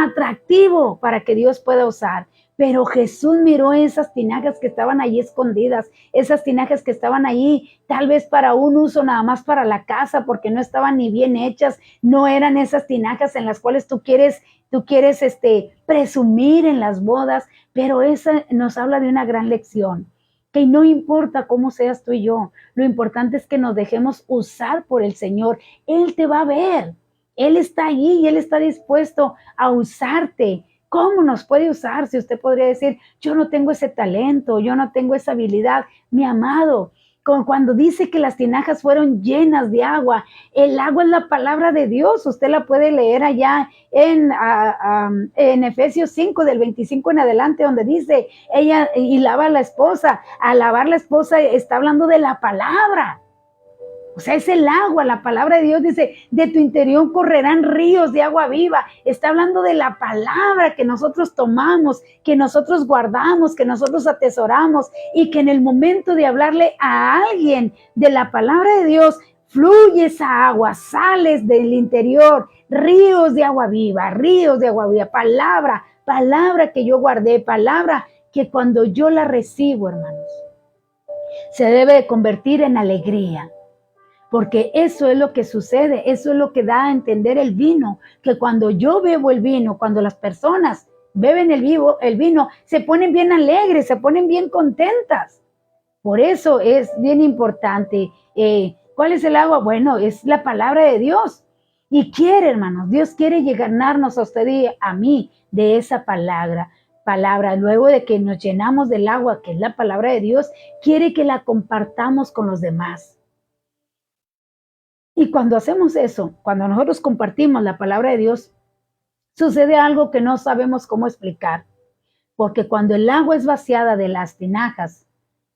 Speaker 1: atractivo para que Dios pueda usar. Pero Jesús miró esas tinajas que estaban ahí escondidas, esas tinajas que estaban ahí tal vez para un uso nada más para la casa, porque no estaban ni bien hechas, no eran esas tinajas en las cuales tú quieres presumir en las bodas. Pero esa nos habla de una gran lección, que no importa cómo seas tú y yo, lo importante es que nos dejemos usar por el Señor. Él te va a ver, Él está ahí y Él está dispuesto a usarte. ¿Cómo nos puede usar? Si usted podría decir, yo no tengo ese talento, yo no tengo esa habilidad. Mi amado, cuando dice que las tinajas fueron llenas de agua, el agua es la palabra de Dios. Usted la puede leer allá en Efesios 5, del 25 en adelante, donde dice, ella y lava a la esposa. Al lavar la esposa está hablando de la palabra. O sea, es el agua. La palabra de Dios dice, de tu interior correrán ríos de agua viva. Está hablando de la palabra que nosotros tomamos, que nosotros guardamos, que nosotros atesoramos, y que en el momento de hablarle a alguien de la palabra de Dios, fluye esa agua, sales del interior, ríos de agua viva, palabra que yo guardé, palabra que cuando yo la recibo, hermanos, se debe de convertir en alegría. Porque eso es lo que sucede, eso es lo que da a entender el vino, que cuando yo bebo el vino, cuando las personas beben el vino, se ponen bien alegres, se ponen bien contentas. Por eso es bien importante. ¿Cuál es el agua? Bueno, es la palabra de Dios. Y quiere, hermanos, Dios quiere llenarnos a usted y a mí de esa palabra. Luego de que nos llenamos del agua, que es la palabra de Dios, quiere que la compartamos con los demás. Y cuando hacemos eso, cuando nosotros compartimos la palabra de Dios, sucede algo que no sabemos cómo explicar. Porque cuando el agua es vaciada de las tinajas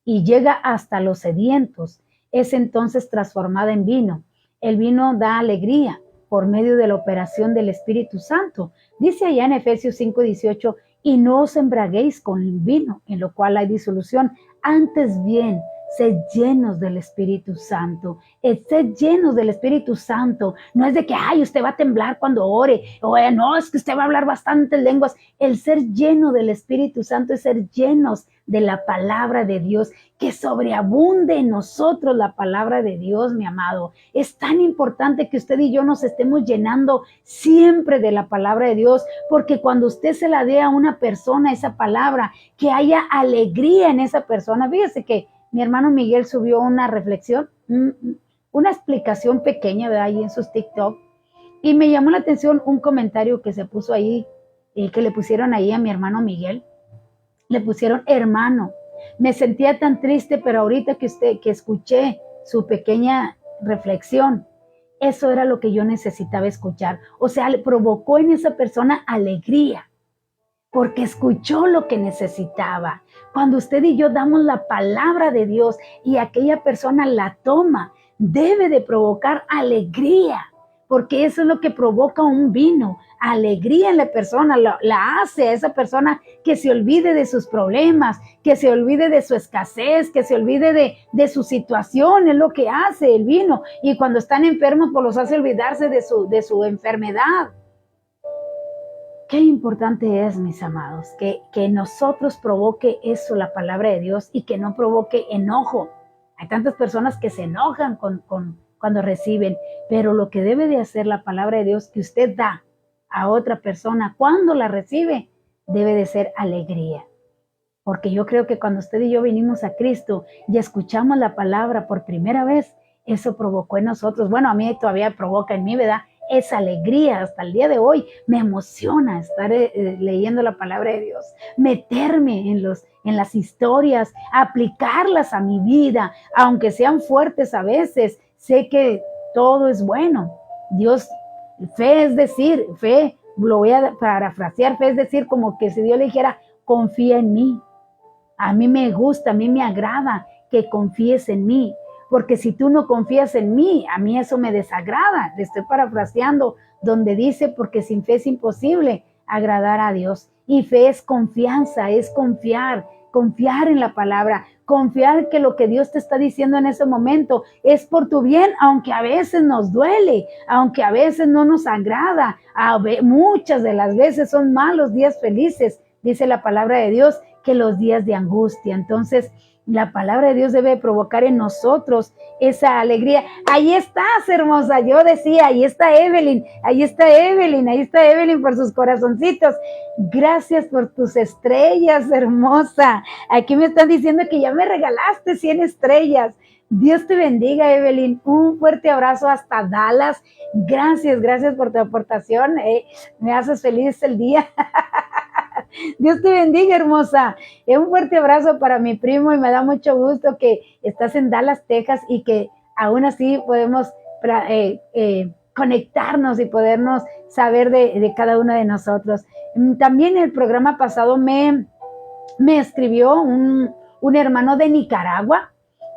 Speaker 1: y llega hasta los sedientos, es entonces transformada en vino. El vino da alegría por medio de la operación del Espíritu Santo. Dice allá en Efesios 5:18, y no os embraguéis con el vino, en lo cual hay disolución, antes bien, sed llenos del Espíritu Santo. Sed llenos del Espíritu Santo. No es de que, ay, usted va a temblar cuando ore, o no, es que usted va a hablar bastantes lenguas. El ser lleno del Espíritu Santo es ser llenos de la palabra de Dios, que sobreabunde en nosotros la palabra de Dios, mi amado. Es tan importante que usted y yo nos estemos llenando siempre de la palabra de Dios, porque cuando usted se la dé a una persona, esa palabra, que haya alegría en esa persona. Fíjese que mi hermano Miguel subió una reflexión, una explicación pequeña, ¿verdad? Ahí en sus TikTok, y me llamó la atención un comentario que se puso ahí, que le pusieron ahí a mi hermano Miguel. Le pusieron: hermano, me sentía tan triste, pero ahorita que escuché su pequeña reflexión, eso era lo que yo necesitaba escuchar. O sea, le provocó en esa persona alegría, porque escuchó lo que necesitaba. Cuando usted y yo damos la palabra de Dios y aquella persona la toma, debe de provocar alegría, porque eso es lo que provoca un vino, alegría en la persona, la hace a esa persona que se olvide de sus problemas, que se olvide de su escasez, que se olvide de su situación. Es lo que hace el vino, y cuando están enfermos, pues los hace olvidarse de su enfermedad. Qué importante es, mis amados, que nosotros provoque eso, la palabra de Dios, y que no provoque enojo. Hay tantas personas que se enojan cuando reciben, pero lo que debe de hacer la palabra de Dios que usted da a otra persona cuando la recibe, debe de ser alegría. Porque yo creo que cuando usted y yo vinimos a Cristo y escuchamos la palabra por primera vez, eso provocó en nosotros, bueno, a mí todavía provoca en mí, ¿verdad?, esa alegría. Hasta el día de hoy me emociona estar leyendo la palabra de Dios, meterme en las historias, aplicarlas a mi vida, aunque sean fuertes a veces. Sé que todo es bueno. Dios, fe es decir, fe, lo voy a parafrasear, fe es decir, como que si Dios le dijera: confía en mí. A mí me gusta, a mí me agrada que confíes en mí, porque si tú no confías en mí, a mí eso me desagrada. Le estoy parafraseando donde dice: porque sin fe es imposible agradar a Dios. Y fe es confianza, es confiar en la palabra, confiar que lo que Dios te está diciendo en ese momento es por tu bien, aunque a veces nos duele, aunque a veces no nos agrada, muchas de las veces son malos días felices, dice la palabra de Dios, que los días de angustia. Entonces, la palabra de Dios debe provocar en nosotros esa alegría. Ahí estás, hermosa. Yo decía, ahí está Evelyn por sus corazoncitos. Gracias por tus estrellas, hermosa. Aquí me están diciendo que ya me regalaste 100 estrellas. Dios te bendiga, Evelyn. Un fuerte abrazo hasta Dallas. Gracias por tu aportación. Me haces feliz el día. Dios te bendiga, hermosa. Un fuerte abrazo para mi primo, y me da mucho gusto que estás en Dallas, Texas, y que aún así podemos conectarnos y podernos saber de cada uno de nosotros. También el programa pasado me escribió un hermano de Nicaragua.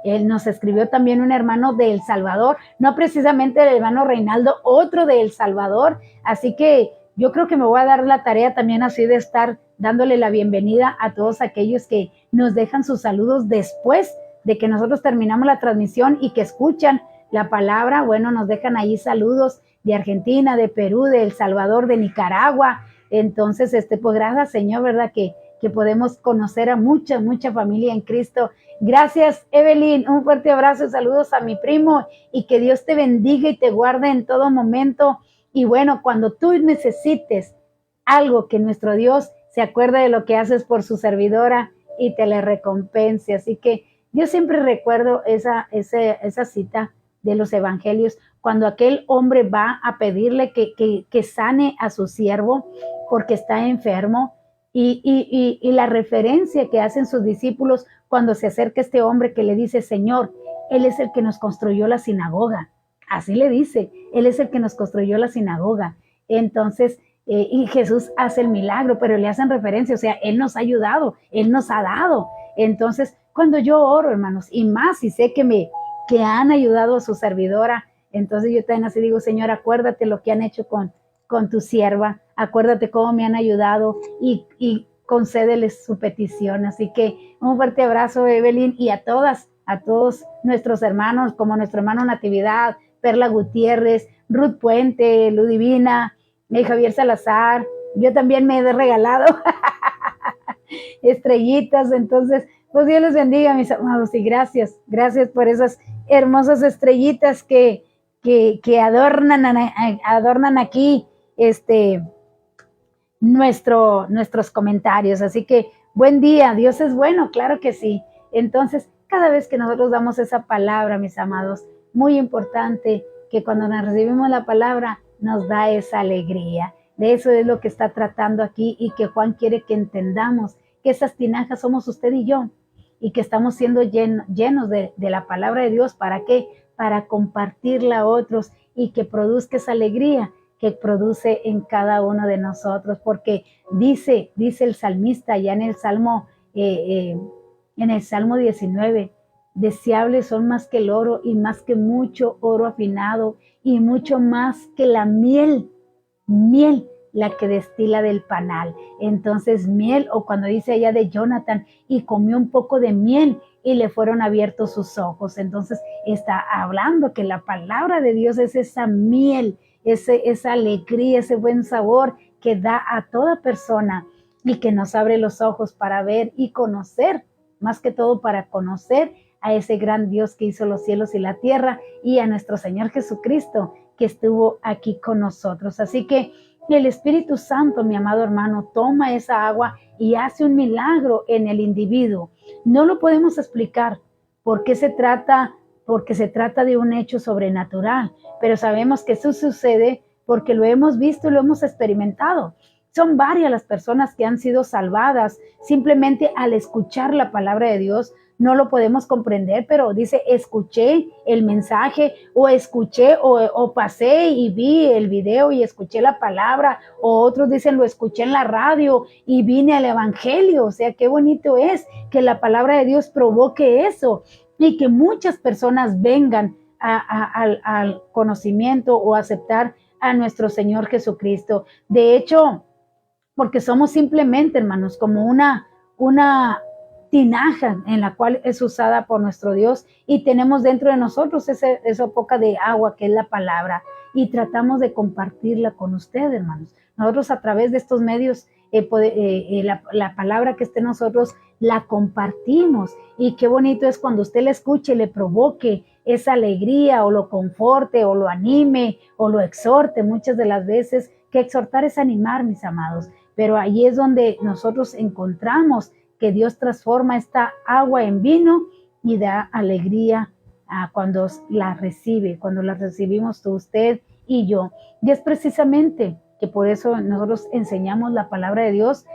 Speaker 1: Él nos escribió también un hermano de El Salvador, no precisamente el hermano Reinaldo, otro de El Salvador. Así que yo creo que me voy a dar la tarea también así de estar dándole la bienvenida a todos aquellos que nos dejan sus saludos después de que nosotros terminamos la transmisión y que escuchan la palabra. Bueno, nos dejan ahí saludos de Argentina, de Perú, de El Salvador, de Nicaragua. Entonces, pues gracias, Señor, ¿verdad? Que podemos conocer a mucha familia en Cristo. Gracias, Evelyn. Un fuerte abrazo y saludos a mi primo, y que Dios te bendiga y te guarde en todo momento. Y bueno, cuando tú necesites algo, que nuestro Dios se acuerde de lo que haces por su servidora y te le recompense. Así que yo siempre recuerdo esa cita de los evangelios: cuando aquel hombre va a pedirle que sane a su siervo porque está enfermo, y la referencia que hacen sus discípulos cuando se acerca este hombre que le dice, Señor, Él es el que nos construyó la sinagoga. Así le dice, Él es el que nos construyó la sinagoga. Entonces, y Jesús hace el milagro, pero le hacen referencia, o sea, Él nos ha ayudado, Él nos ha dado. Entonces, cuando yo oro, hermanos, y más si sé que han ayudado a su servidora, entonces yo también así digo, Señor, acuérdate lo que han hecho con tu sierva, acuérdate cómo me han ayudado y concédeles su petición. Así que un fuerte abrazo, Evelyn, y a todos nuestros hermanos, como nuestro hermano Natividad, Perla Gutiérrez, Ruth Puente, Ludivina, Javier Salazar. Yo también me he regalado estrellitas. Entonces, pues Dios les bendiga, mis amados, y gracias por esas hermosas estrellitas que adornan aquí nuestros comentarios. Así que buen día, Dios es bueno, claro que sí. Entonces, cada vez que nosotros damos esa palabra, mis amados, muy importante que cuando nos recibimos la palabra nos da esa alegría. De eso es lo que está tratando aquí, y que Juan quiere que entendamos que esas tinajas somos usted y yo, y que estamos siendo llenos de la palabra de Dios. ¿Para qué? Para compartirla a otros y que produzca esa alegría que produce en cada uno de nosotros, porque dice el salmista ya en el Salmo 19, deseables son más que el oro y más que mucho oro afinado y mucho más que la miel la que destila del panal. Entonces miel, o cuando dice allá de Jonathan, y comió un poco de miel y le fueron abiertos sus ojos. Entonces está hablando que la palabra de Dios es esa miel, esa alegría, ese buen sabor que da a toda persona y que nos abre los ojos para ver y conocer, más que todo para conocer a ese gran Dios que hizo los cielos y la tierra, y a nuestro Señor Jesucristo que estuvo aquí con nosotros. Así que el Espíritu Santo, mi amado hermano, toma esa agua y hace un milagro en el individuo. No lo podemos explicar porque se trata de un hecho sobrenatural, pero sabemos que eso sucede porque lo hemos visto y lo hemos experimentado. Son varias las personas que han sido salvadas simplemente al escuchar la palabra de Dios. No lo podemos comprender, pero dice, escuché el mensaje, o escuché o pasé y vi el video y escuché la palabra, o otros dicen, lo escuché en la radio y vine al evangelio. O sea, qué bonito es que la palabra de Dios provoque eso y que muchas personas vengan al conocimiento o aceptar a nuestro Señor Jesucristo. De hecho, porque somos simplemente, hermanos, como una tinaja en la cual es usada por nuestro Dios, y tenemos dentro de nosotros esa poca de agua que es la palabra, y tratamos de compartirla con ustedes, hermanos. Nosotros a través de estos medios, la palabra que esté en nosotros la compartimos, y qué bonito es cuando usted la escuche y le provoque esa alegría, o lo conforte, o lo anime, o lo exhorte. Muchas de las veces que exhortar es animar, mis amados, pero ahí es donde nosotros encontramos que Dios transforma esta agua en vino y da alegría cuando la recibimos usted y yo. Y es precisamente que por eso nosotros enseñamos la palabra de Dios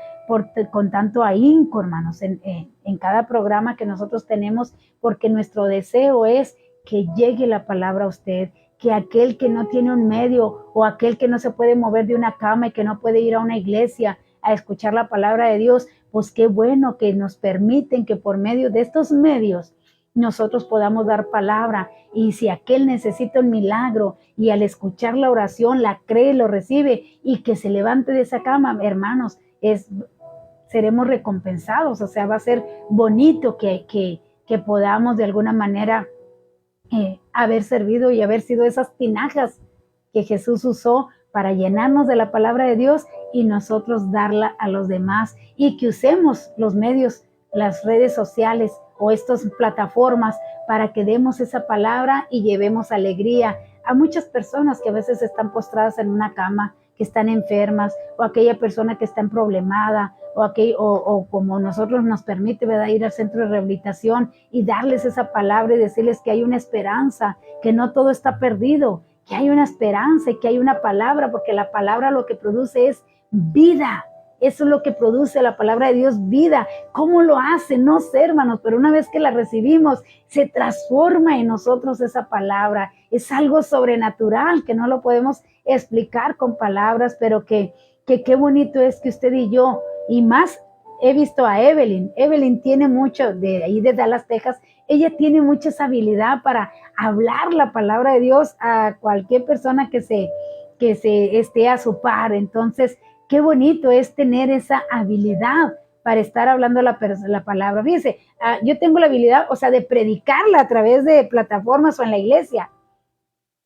Speaker 1: con tanto ahínco, hermanos, en cada programa que nosotros tenemos, porque nuestro deseo es que llegue la palabra a usted, que aquel que no tiene un medio, o aquel que no se puede mover de una cama y que no puede ir a una iglesia a escuchar la palabra de Dios, pues qué bueno que nos permiten que por medio de estos medios nosotros podamos dar palabra. Y si aquel necesita un milagro y al escuchar la oración la cree, lo recibe y que se levante de esa cama, hermanos, seremos recompensados. O sea, va a ser bonito que podamos de alguna manera haber servido y haber sido esas tinajas que Jesús usó para llenarnos de la palabra de Dios y nosotros darla a los demás, y que usemos los medios, las redes sociales o estas plataformas para que demos esa palabra y llevemos alegría a muchas personas que a veces están postradas en una cama, que están enfermas, o aquella persona que está problemada, o como nosotros nos permite, ¿verdad?, ir al centro de rehabilitación y darles esa palabra y decirles que hay una esperanza, que no todo está perdido, que hay una esperanza y que hay una palabra, porque la palabra lo que produce es vida. Eso es lo que produce la palabra de Dios, vida. ¿Cómo lo hace? No sé, hermanos, pero una vez que la recibimos, se transforma en nosotros esa palabra. Es algo sobrenatural que no lo podemos explicar con palabras, pero que qué bonito es que usted y yo, y más he visto a Evelyn. Evelyn tiene mucho, de ahí de Dallas, Texas, ella tiene mucha esa habilidad para hablar la palabra de Dios a cualquier persona que se esté a su par. Entonces, qué bonito es tener esa habilidad para estar hablando la palabra. Fíjense, yo tengo la habilidad, o sea, de predicarla a través de plataformas o en la iglesia,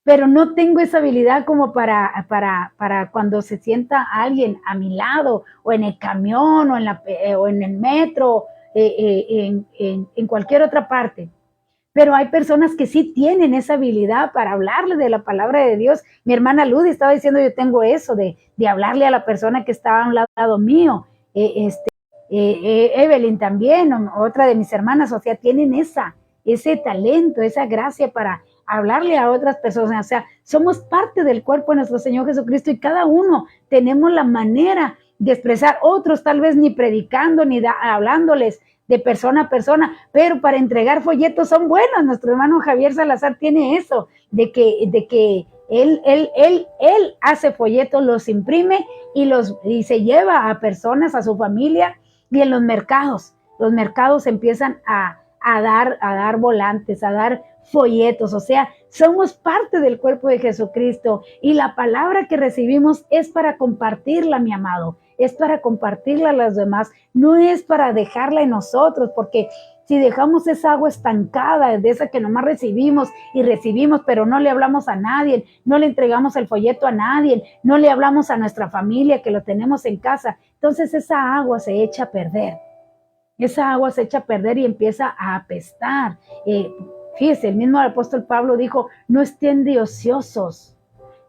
Speaker 1: pero no tengo esa habilidad como para cuando se sienta alguien a mi lado, o en el camión, o en el metro, en cualquier otra parte. Pero hay personas que sí tienen esa habilidad para hablarle de la palabra de Dios. Mi hermana Ludy estaba diciendo, yo tengo eso de hablarle a la persona que estaba a un lado mío. Evelyn también, otra de mis hermanas, o sea, tienen ese talento, esa gracia para hablarle a otras personas. O sea, somos parte del cuerpo de nuestro Señor Jesucristo, y cada uno tenemos la manera de expresar. Otros tal vez ni predicando ni hablándoles de persona a persona, pero para entregar folletos son buenos. Nuestro hermano Javier Salazar tiene eso, de que él hace folletos, los imprime y se lleva a personas, a su familia. Y en los mercados empiezan a dar volantes, a dar folletos. O sea, somos parte del cuerpo de Jesucristo, y la palabra que recibimos es para compartirla, mi amado, es para compartirla a los demás, no es para dejarla en nosotros, porque si dejamos esa agua estancada, de esa que nomás recibimos, pero no le hablamos a nadie, no le entregamos el folleto a nadie, no le hablamos a nuestra familia que lo tenemos en casa, entonces esa agua se echa a perder. Esa agua se echa a perder y empieza a apestar. Fíjese, el mismo apóstol Pablo dijo, no estén de ociosos,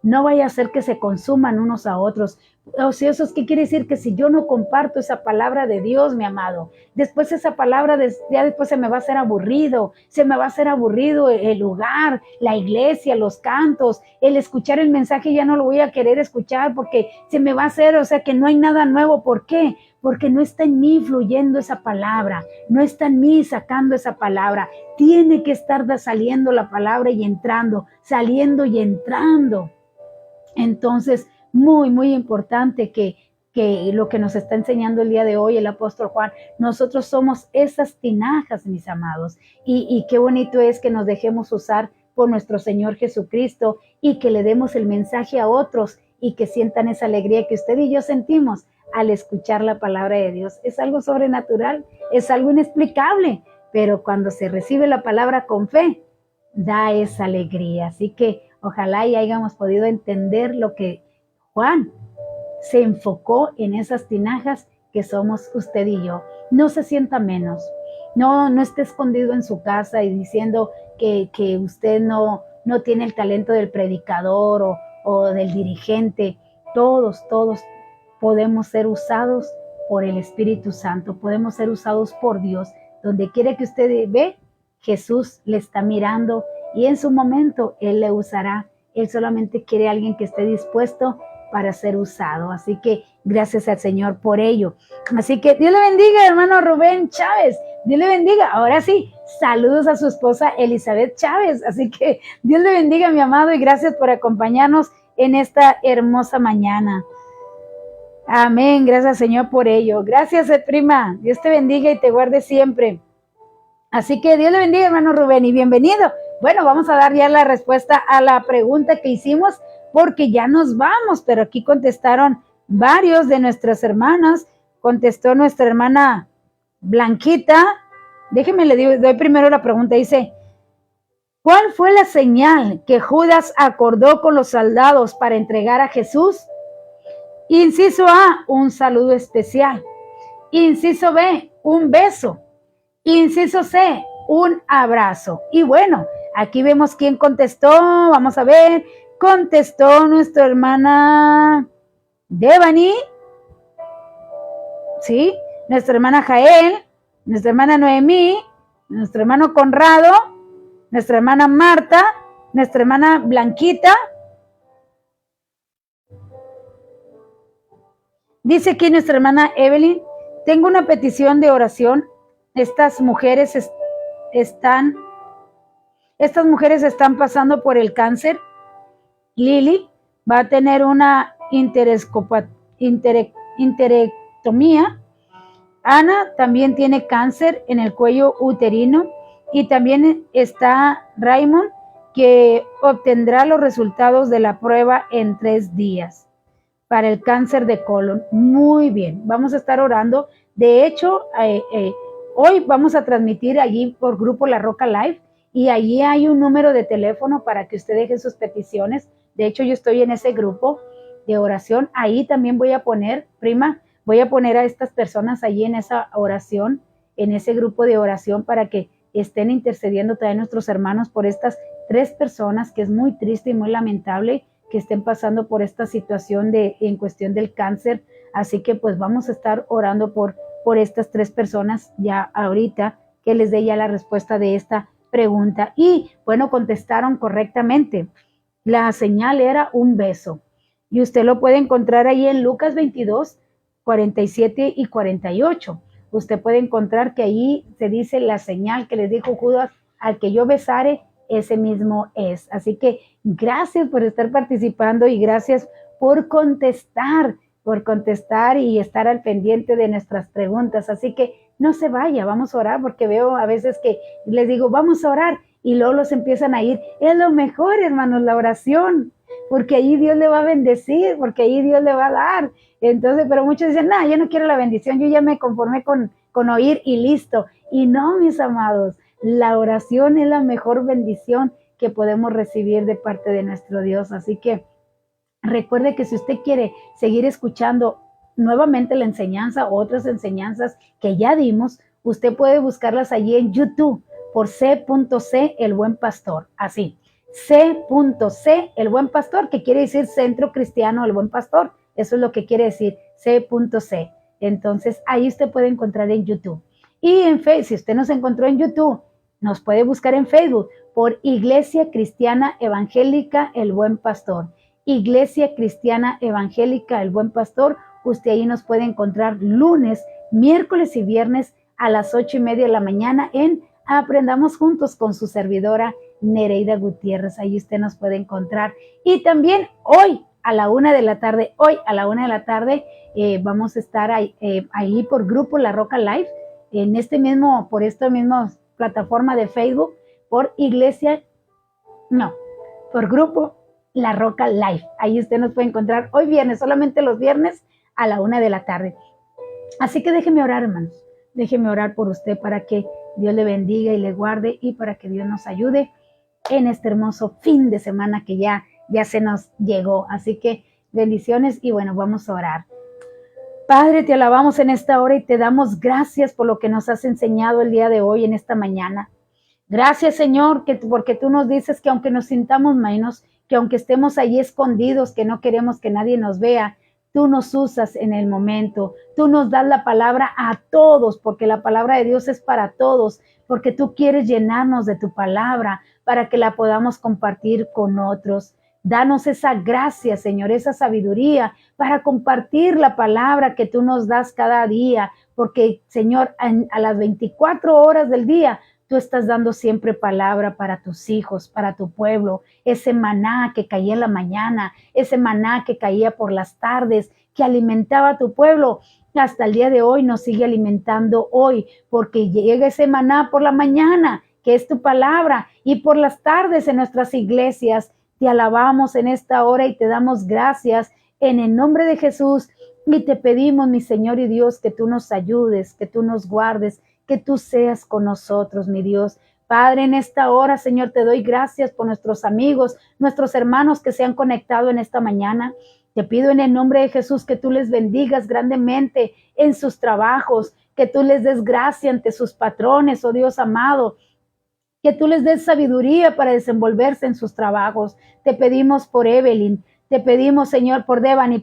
Speaker 1: no vaya a ser que se consuman unos a otros. Ociosos, ¿qué quiere decir? Que si yo no comparto esa palabra de Dios, mi amado, después esa palabra, ya después se me va a hacer aburrido, el lugar, la iglesia, los cantos, el escuchar el mensaje ya no lo voy a querer escuchar, porque se me va a hacer, o sea, que no hay nada nuevo. ¿Por qué? Porque no está en mí fluyendo esa palabra, no está en mí sacando esa palabra. Tiene que estar saliendo la palabra y entrando, saliendo y entrando. Entonces, muy, muy importante que lo que nos está enseñando el día de hoy el apóstol Juan, nosotros somos esas tinajas, mis amados, y qué bonito es que nos dejemos usar por nuestro Señor Jesucristo, y que le demos el mensaje a otros, y que sientan esa alegría que usted y yo sentimos al escuchar la palabra de Dios. Es algo sobrenatural, es algo inexplicable, pero cuando se recibe la palabra con fe, da esa alegría. Así que ojalá y hayamos podido entender lo que Juan se enfocó en, esas tinajas que somos usted y yo. No se sienta menos, no esté escondido en su casa y diciendo que usted no tiene el talento del predicador o del dirigente. Todos podemos ser usados por el Espíritu Santo, podemos ser usados por Dios. Donde quiera que usted ve, Jesús le está mirando, y en su momento Él le usará. Él solamente quiere a alguien que esté dispuesto para ser usado. Así que gracias al Señor por ello. Así que Dios le bendiga, hermano Rubén Chávez. Dios le bendiga. Ahora sí, saludos a su esposa Elizabeth Chávez. Así que Dios le bendiga, mi amado, y gracias por acompañarnos en esta hermosa mañana. Amén. Gracias, Señor, por ello. Gracias, prima. Dios te bendiga y te guarde siempre. Así que Dios le bendiga, hermano Rubén, y bienvenido. Bueno, vamos a dar ya la respuesta a la pregunta que hicimos, porque ya nos vamos, pero aquí contestaron varios de nuestras hermanas. Contestó nuestra hermana Blanquita. Déjeme le doy primero la pregunta. Dice, ¿cuál fue la señal que Judas acordó con los soldados para entregar a Jesús? Inciso A, un saludo especial. Inciso B, un beso. Inciso C, un abrazo. Y bueno, aquí vemos quién contestó. Vamos a ver. Contestó nuestra hermana Devani. ¿Sí? Nuestra hermana Jael. Nuestra hermana Noemí. Nuestro hermano Conrado. Nuestra hermana Marta. Nuestra hermana Blanquita. Dice aquí nuestra hermana Evelyn, tengo una petición de oración. Estas mujeres están pasando por el cáncer. Lili va a tener una interectomía. Ana también tiene cáncer en el cuello uterino. Y también está Raymond, que obtendrá los resultados de la prueba en 3 días para el cáncer de colon. Muy bien, vamos a estar orando. De hecho, hoy vamos a transmitir allí por grupo La Roca Live, y allí hay un número de teléfono para que usted deje sus peticiones. De hecho, yo estoy en ese grupo de oración. Ahí también voy a poner, prima, voy a poner a estas personas allí en esa oración, en ese grupo de oración, para que estén intercediendo también nuestros hermanos por estas 3 personas, que es muy triste y muy lamentable que estén pasando por esta situación en cuestión del cáncer. Así que pues vamos a estar orando por estas 3 personas ya ahorita, que les dé ya la respuesta de esta pregunta. Y bueno, contestaron correctamente. La señal era un beso. Y usted lo puede encontrar ahí en Lucas 22, 47 y 48. Usted puede encontrar que ahí se dice la señal que les dijo Judas: al que yo besare, ese mismo es. Así que gracias por estar participando y gracias por contestar y estar al pendiente de nuestras preguntas. Así que no se vaya, vamos a orar, porque veo a veces que les digo, vamos a orar, y luego los empiezan a ir. Es lo mejor, hermanos, la oración, porque ahí Dios le va a bendecir, porque ahí Dios le va a dar. Entonces, pero muchos dicen, no, yo no quiero la bendición, yo ya me conformé con oír y listo. Y no, mis amados, la oración es la mejor bendición que podemos recibir de parte de nuestro Dios. Así que recuerde que si usted quiere seguir escuchando nuevamente la enseñanza o otras enseñanzas que ya dimos, usted puede buscarlas allí en YouTube por C.C. El Buen Pastor. Así, C.C. El Buen Pastor, que quiere decir Centro Cristiano El Buen Pastor. Eso es lo que quiere decir C.C. Entonces, ahí usted puede encontrar en YouTube. Y en Facebook, si usted nos encontró en YouTube, nos puede buscar en Facebook por Iglesia Cristiana Evangélica El Buen Pastor. Iglesia Cristiana Evangélica El Buen Pastor. Usted ahí nos puede encontrar lunes, miércoles y viernes a las 8:30 de la mañana en Aprendamos Juntos con su servidora Nereida Gutiérrez. Ahí usted nos puede encontrar. Y también hoy a la 1 de la tarde, vamos a estar ahí por grupo La Roca Live, por esta misma plataforma de Facebook, por grupo La Roca Live. Ahí usted nos puede encontrar hoy viernes, solamente los viernes a la 1 de la tarde. Así que déjeme orar, hermanos. Déjeme orar por usted para que Dios le bendiga y le guarde, y para que Dios nos ayude en este hermoso fin de semana que ya se nos llegó. Así que bendiciones y bueno, vamos a orar. Padre, te alabamos en esta hora y te damos gracias por lo que nos has enseñado el día de hoy, en esta mañana. Gracias, Señor, porque tú nos dices que aunque nos sintamos menos, que aunque estemos ahí escondidos, que no queremos que nadie nos vea, tú nos usas en el momento. Tú nos das la palabra a todos, porque la palabra de Dios es para todos, porque tú quieres llenarnos de tu palabra para que la podamos compartir con otros. Danos esa gracia, Señor, esa sabiduría para compartir la palabra que tú nos das cada día, porque, Señor, a las 24 horas del día, tú estás dando siempre palabra para tus hijos, para tu pueblo. Ese maná que caía en la mañana, ese maná que caía por las tardes, que alimentaba a tu pueblo, hasta el día de hoy nos sigue alimentando hoy, porque llega ese maná por la mañana, que es tu palabra, y por las tardes en nuestras iglesias. Te alabamos en esta hora y te damos gracias en el nombre de Jesús. Y te pedimos, mi Señor y Dios, que tú nos ayudes, que tú nos guardes, que tú seas con nosotros, mi Dios. Padre, en esta hora, Señor, te doy gracias por nuestros amigos, nuestros hermanos que se han conectado en esta mañana. Te pido en el nombre de Jesús que tú les bendigas grandemente en sus trabajos, que tú les des gracia ante sus patrones, oh Dios amado, que tú les des sabiduría para desenvolverse en sus trabajos. Te pedimos por Evelyn, te pedimos, Señor, por Devani,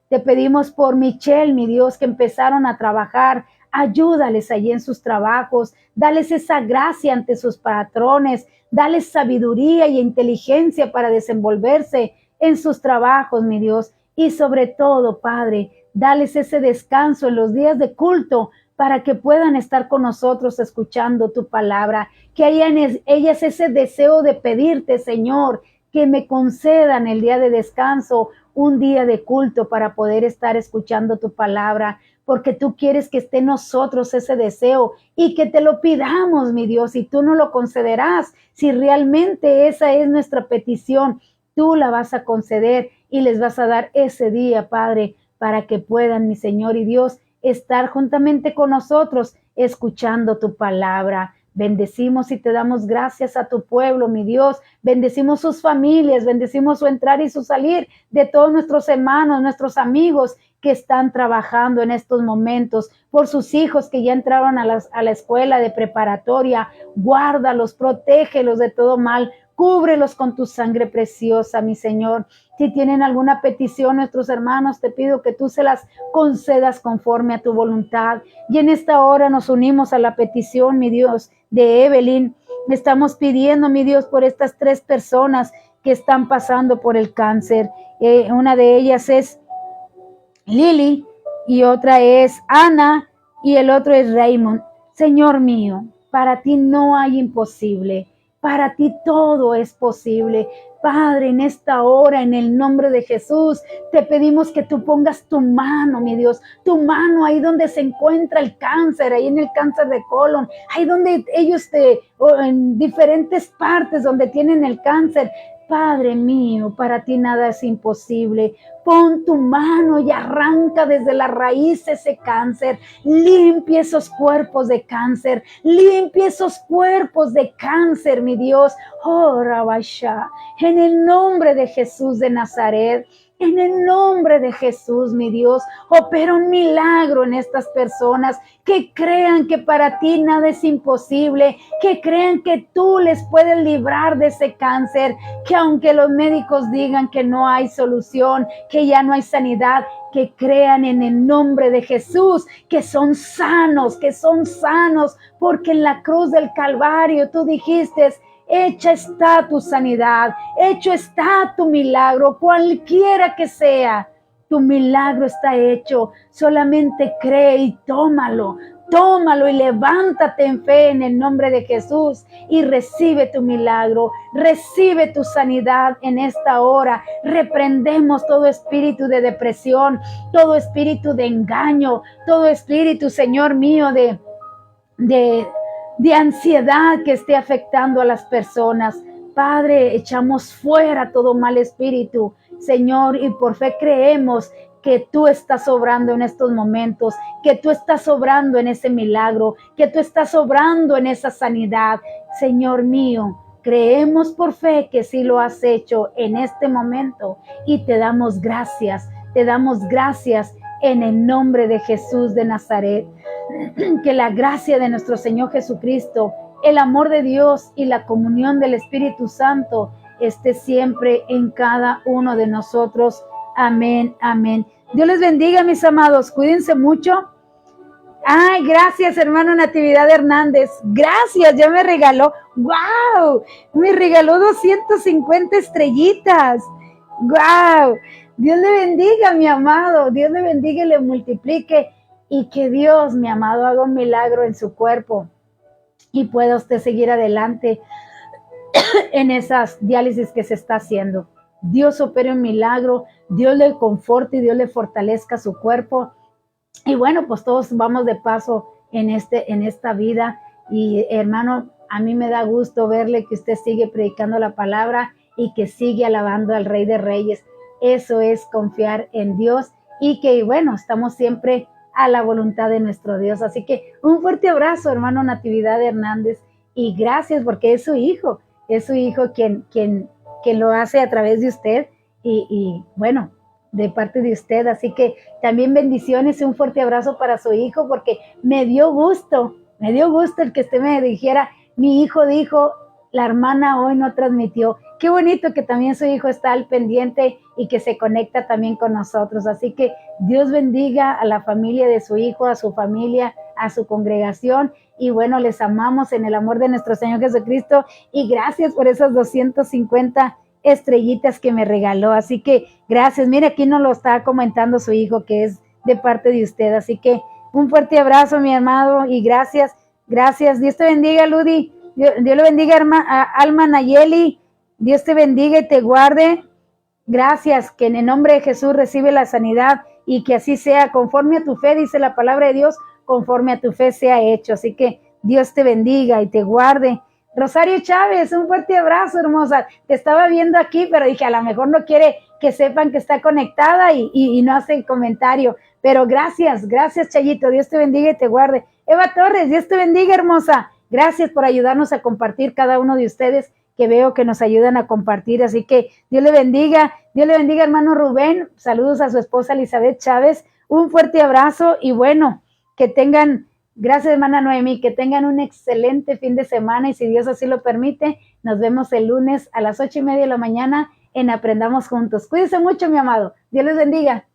Speaker 1: te pedimos por Michelle, mi Dios, que empezaron a trabajar. Ayúdales allí en sus trabajos, dales esa gracia ante sus patrones, dales sabiduría y inteligencia para desenvolverse en sus trabajos, mi Dios. Y sobre todo, Padre, Dales ese descanso en los días de culto para que puedan estar con nosotros escuchando tu palabra, que hayan ellas ese deseo de pedirte, Señor, que me concedan el día de descanso, un día de culto para poder estar escuchando tu palabra, porque tú quieres que esté en nosotros ese deseo y que te lo pidamos, mi Dios, y tú no lo concederás. Si realmente esa es nuestra petición, tú la vas a conceder y les vas a dar ese día, Padre, para que puedan, mi Señor y Dios, estar juntamente con nosotros escuchando tu palabra. Bendecimos y te damos gracias a tu pueblo, mi Dios. Bendecimos sus familias, bendecimos su entrar y su salir de todos nuestros hermanos, nuestros amigos que están trabajando en estos momentos, por sus hijos que ya entraron a la escuela de preparatoria. Guárdalos, protégelos de todo mal. Cúbrelos con tu sangre preciosa, mi Señor. Si tienen alguna petición nuestros hermanos, te pido que tú se las concedas conforme a tu voluntad. Y en esta hora nos unimos a la petición, mi Dios, de Evelyn. Estamos pidiendo, mi Dios, por estas 3 personas que están pasando por el cáncer. Una de ellas es Lili y otra es Ana y el otro es Raymond. Señor mío, para ti no hay imposible. Para ti todo es posible. Padre, en esta hora, en el nombre de Jesús, te pedimos que tú pongas tu mano, mi Dios, tu mano ahí donde se encuentra el cáncer, ahí en el cáncer de colon, ahí donde ellos en diferentes partes donde tienen el cáncer. Padre mío, para ti nada es imposible. Pon tu mano y arranca desde la raíz ese cáncer. Limpia esos cuerpos de cáncer. Limpia esos cuerpos de cáncer, mi Dios. Oh, Rabasha, en el nombre de Jesús de Nazaret. En el nombre de Jesús, mi Dios, opera un milagro en estas personas, que crean que para ti nada es imposible, que crean que tú les puedes librar de ese cáncer, que aunque los médicos digan que no hay solución, que ya no hay sanidad, que crean en el nombre de Jesús, que son sanos, porque en la cruz del Calvario tú dijiste: hecha está tu sanidad, hecho está tu milagro, cualquiera que sea, tu milagro está hecho. Solamente cree y tómalo y levántate en fe en el nombre de Jesús y recibe tu milagro, recibe tu sanidad en esta hora. Reprendemos todo espíritu de depresión, todo espíritu de engaño, todo espíritu, Señor mío, de ansiedad que esté afectando a las personas. Padre, echamos fuera todo mal espíritu, Señor, y por fe creemos que tú estás obrando en estos momentos, que tú estás obrando en ese milagro, que tú estás obrando en esa sanidad. Señor mío, creemos por fe que sí lo has hecho en este momento y te damos gracias en el nombre de Jesús de Nazaret. Que la gracia de nuestro Señor Jesucristo, el amor de Dios y la comunión del Espíritu Santo esté siempre en cada uno de nosotros. Amén, amén. Dios les bendiga, mis amados. Cuídense mucho. Ay, gracias, hermano Natividad Hernández. Gracias, ya me regaló. ¡Wow! Me regaló 250 estrellitas. ¡Wow! Dios le bendiga, mi amado. Dios le bendiga y le multiplique. Y que Dios, mi amado, haga un milagro en su cuerpo y pueda usted seguir adelante en esas diálisis que se está haciendo. Dios opere un milagro, Dios le conforte y Dios le fortalezca su cuerpo. Y bueno, pues todos vamos de paso en esta vida. Y hermano, a mí me da gusto verle que usted sigue predicando la palabra y que sigue alabando al Rey de Reyes. Eso es confiar en Dios y que, bueno, estamos siempre a la voluntad de nuestro Dios. Así que un fuerte abrazo, hermano Natividad Hernández, y gracias porque es su hijo quien lo hace a través de usted y bueno, de parte de usted. Así que también bendiciones y un fuerte abrazo para su hijo, porque me dio gusto el que usted me dijera: mi hijo dijo, la hermana hoy no transmitió. Qué bonito que también su hijo está al pendiente y que se conecta también con nosotros. Así que Dios bendiga a la familia de su hijo, a su familia, a su congregación. Y bueno, les amamos en el amor de nuestro Señor Jesucristo. Y gracias por esas 250 estrellitas que me regaló. Así que gracias. Mire, aquí nos lo está comentando su hijo, que es de parte de usted. Así que un fuerte abrazo, mi amado, y gracias, gracias. Dios te bendiga, Ludi. Dios le bendiga, Alma Nayeli. Dios te bendiga y te guarde. Gracias, que en el nombre de Jesús recibe la sanidad y que así sea, conforme a tu fe, dice la palabra de Dios, conforme a tu fe sea hecho. Así que Dios te bendiga y te guarde. Rosario Chávez, un fuerte abrazo, hermosa. Te estaba viendo aquí, pero dije, a lo mejor no quiere que sepan que está conectada y no hace comentario. Pero gracias, gracias, Chayito. Dios te bendiga y te guarde. Eva Torres, Dios te bendiga, hermosa. Gracias por ayudarnos a compartir cada uno de ustedes, que veo que nos ayudan a compartir. Así que Dios le bendiga, hermano Rubén. Saludos a su esposa Elizabeth Chávez. Un fuerte abrazo y bueno, que tengan... Gracias, hermana Noemí, que tengan un excelente fin de semana y si Dios así lo permite, nos vemos el lunes a las 8:30 de la mañana en Aprendamos Juntos. Cuídense mucho, mi amado. Dios les bendiga.